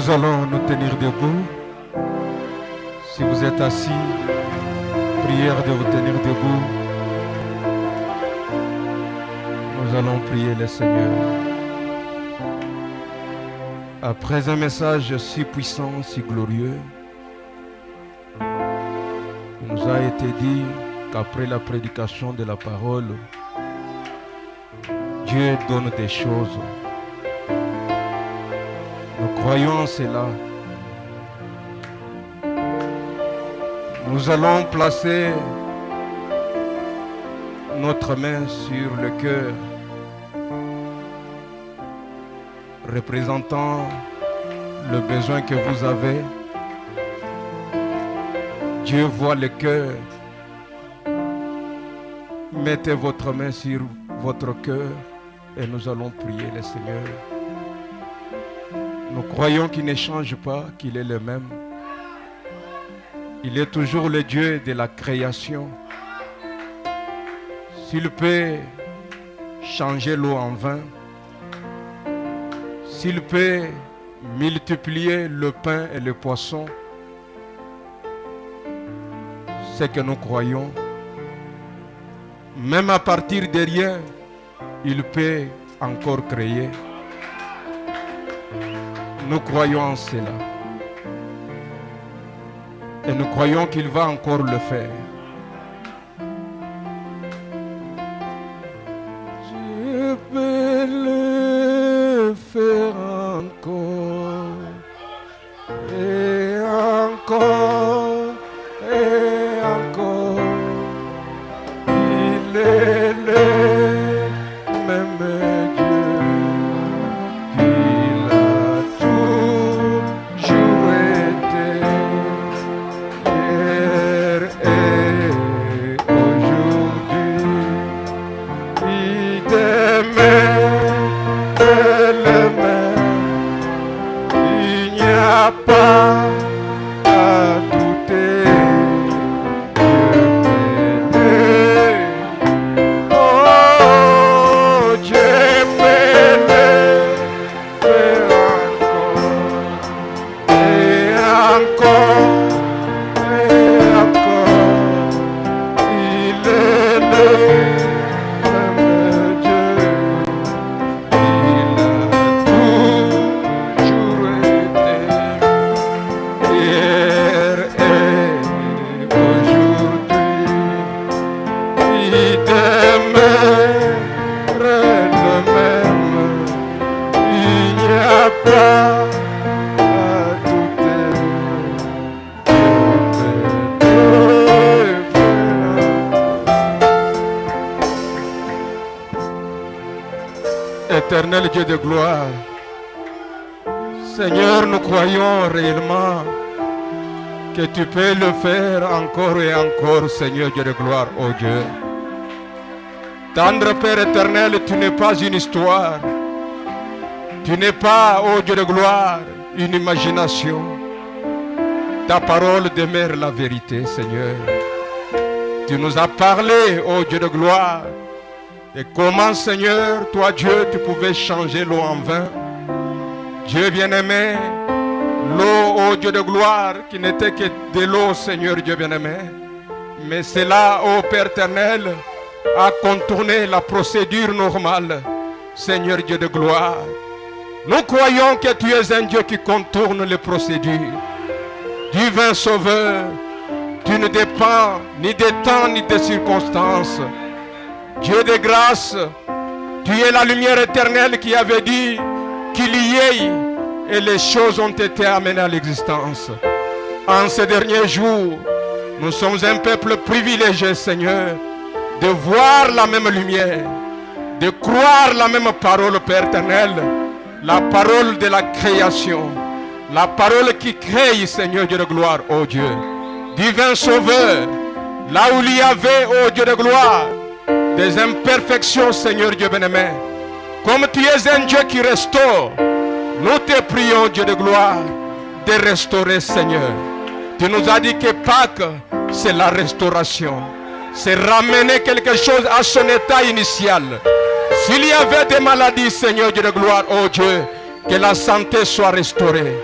Nous allons nous tenir debout. Si vous êtes assis, prière de vous tenir debout. Nous allons prier le Seigneur. Après un message si puissant, si glorieux, il nous a été dit qu'après la prédication de la parole, Dieu donne des choses. Nous croyons en cela. Nous allons placer notre main sur le cœur, représentant le besoin que vous avez. Dieu voit le cœur. Mettez votre main sur votre cœur et nous allons prier le Seigneur. Nous croyons qu'il ne change pas, qu'il est le même. Il est toujours le Dieu de la création. S'il peut changer l'eau en vin, s'il peut multiplier le pain et le poisson, c'est que nous croyons. Même à partir de rien, il peut encore créer. Nous croyons en cela. Et nous croyons qu'il va encore le faire. Je peux le faire encore et encore et encore. Il est le même Dieu qu'il a toujours été, hier et aujourd'hui. Il demeure le même. Il n'y a pas à douter. Éternel Dieu de gloire, Seigneur, nous croyons réellement que tu peux le faire encore et encore, Seigneur Dieu de gloire, oh Dieu. Tendre Père éternel, tu n'es pas une histoire, tu n'es pas, oh Dieu de gloire, une imagination. Ta parole demeure la vérité, Seigneur. Tu nous as parlé, oh Dieu de gloire, et comment, Seigneur, toi Dieu, tu pouvais changer l'eau en vin. Dieu bien-aimé, l'eau, oh Dieu de gloire, qui n'était que de l'eau, Seigneur Dieu bien-aimé. Mais cela, oh Père éternel, a contourné la procédure normale, Seigneur Dieu de gloire. Nous croyons que tu es un Dieu qui contourne les procédures. Divin Sauveur, tu ne dépends ni des temps ni des circonstances. Dieu de grâce, tu es la lumière éternelle qui avait dit qu'il y ait et les choses ont été amenées à l'existence. En ces derniers jours, nous sommes un peuple privilégié, Seigneur, de voir la même lumière, de croire la même parole, Père éternel, la parole de la création, la parole qui crée, Seigneur Dieu de gloire, oh Dieu. Divin Sauveur, là où il y avait, oh Dieu de gloire, des imperfections, Seigneur Dieu bien-aimé, comme tu es un Dieu qui restaure, nous te prions, Dieu de gloire, de restaurer, Seigneur. Tu nous as dit que Pâques, c'est la restauration. C'est ramener quelque chose à son état initial. S'il y avait des maladies, Seigneur Dieu de gloire, oh Dieu, que la santé soit restaurée.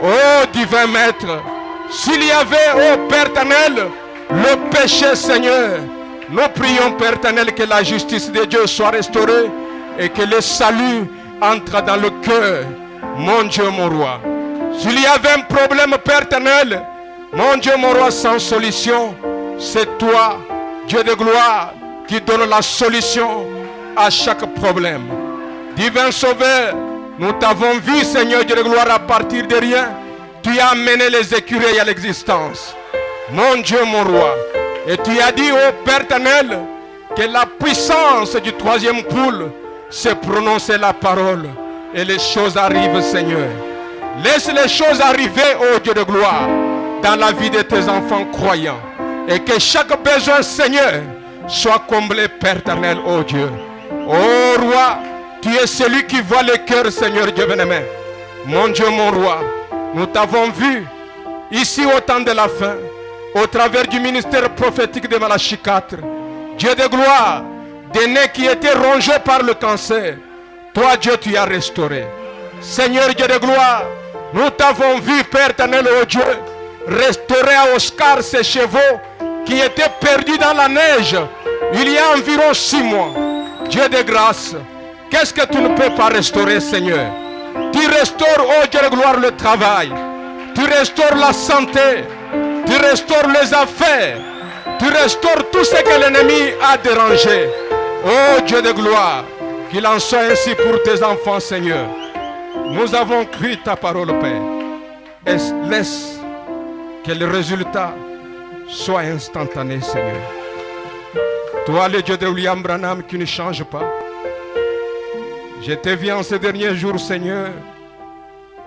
Oh divin Maître, s'il y avait, ô Père éternel, le péché, Seigneur, nous prions, Père éternel, que la justice de Dieu soit restaurée et que le salut entre dans le cœur, mon Dieu, mon roi. S'il y avait un problème, Père éternel, mon Dieu, mon roi, sans solution, c'est toi, Dieu de gloire, qui donne la solution à chaque problème. Divin Sauveur, nous t'avons vu, Seigneur Dieu de gloire, à partir de rien, tu as amené les écureuils à l'existence. Mon Dieu, mon roi. Et tu as dit, ô Père éternel, que la puissance du troisième poule, c'est prononcer la parole. Et les choses arrivent, Seigneur. Laisse les choses arriver, ô Dieu de gloire, dans la vie de tes enfants croyants. Et que chaque besoin, Seigneur, soit comblé, Père éternel, ô Dieu. Ô roi, tu es celui qui voit le cœur, Seigneur Dieu bien-aimé. Mon Dieu, mon roi, nous t'avons vu ici au temps de la fin, au travers du ministère prophétique de Malachie 4. Dieu de gloire, des nez qui étaient rongés par le cancer, toi Dieu tu as restauré. Seigneur Dieu de gloire, nous t'avons vu, Père éternel, ô Dieu, restaurer à Oscar ses chevaux qui étaient perdus dans la neige il y a environ 6 mois. Dieu de grâce, qu'est-ce que tu ne peux pas restaurer, Seigneur? Tu restaures, ô Dieu de gloire, le travail. Tu restaures la santé. Tu restaures les affaires. Tu restaures tout ce que l'ennemi a dérangé. Ô Dieu de gloire, qu'il en soit ainsi pour tes enfants, Seigneur. Nous avons cru ta parole, Père. Et laisse que le résultat soit instantané, Seigneur. Toi, le Dieu de William Branham, qui ne change pas. Je t'ai vu en ces derniers jours, Seigneur,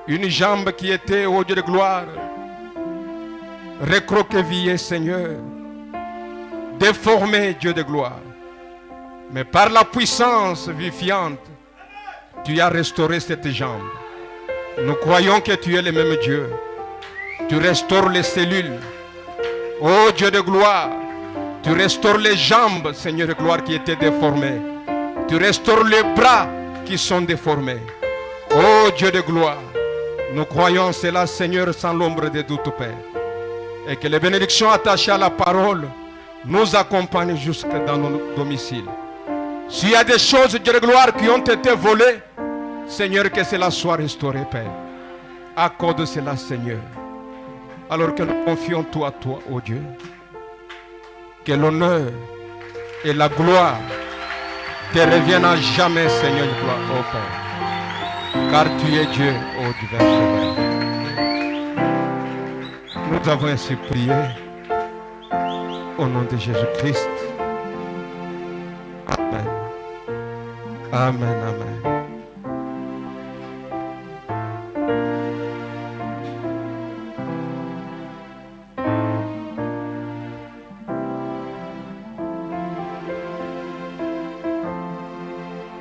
une jambe qui était, ô Dieu de gloire, recroquevillée, Seigneur, déformée, Dieu de gloire. Mais par la puissance vivifiante, tu as restauré cette jambe. Nous croyons que tu es le même Dieu. Tu restaures les cellules. Ô Dieu de gloire, tu restaures les jambes, Seigneur de gloire, qui étaient déformées. Tu restaures les bras qui sont déformés. Ô Dieu de gloire, nous croyons cela, Seigneur, sans l'ombre de doute, Père. Et que les bénédictions attachées à la parole nous accompagnent jusque dans nos domiciles. S'il y a des choses, Dieu de gloire, qui ont été volées, Seigneur, que cela soit restauré, Père. Accorde cela, Seigneur. Alors que nous confions tout à toi, ô Dieu. Que l'honneur et la gloire te reviennent à jamais, Seigneur, gloire, ô Père. Car tu es Dieu, ô divin Sauveur. Nous avons ainsi prié au nom de Jésus-Christ. Amen. Amen, amen.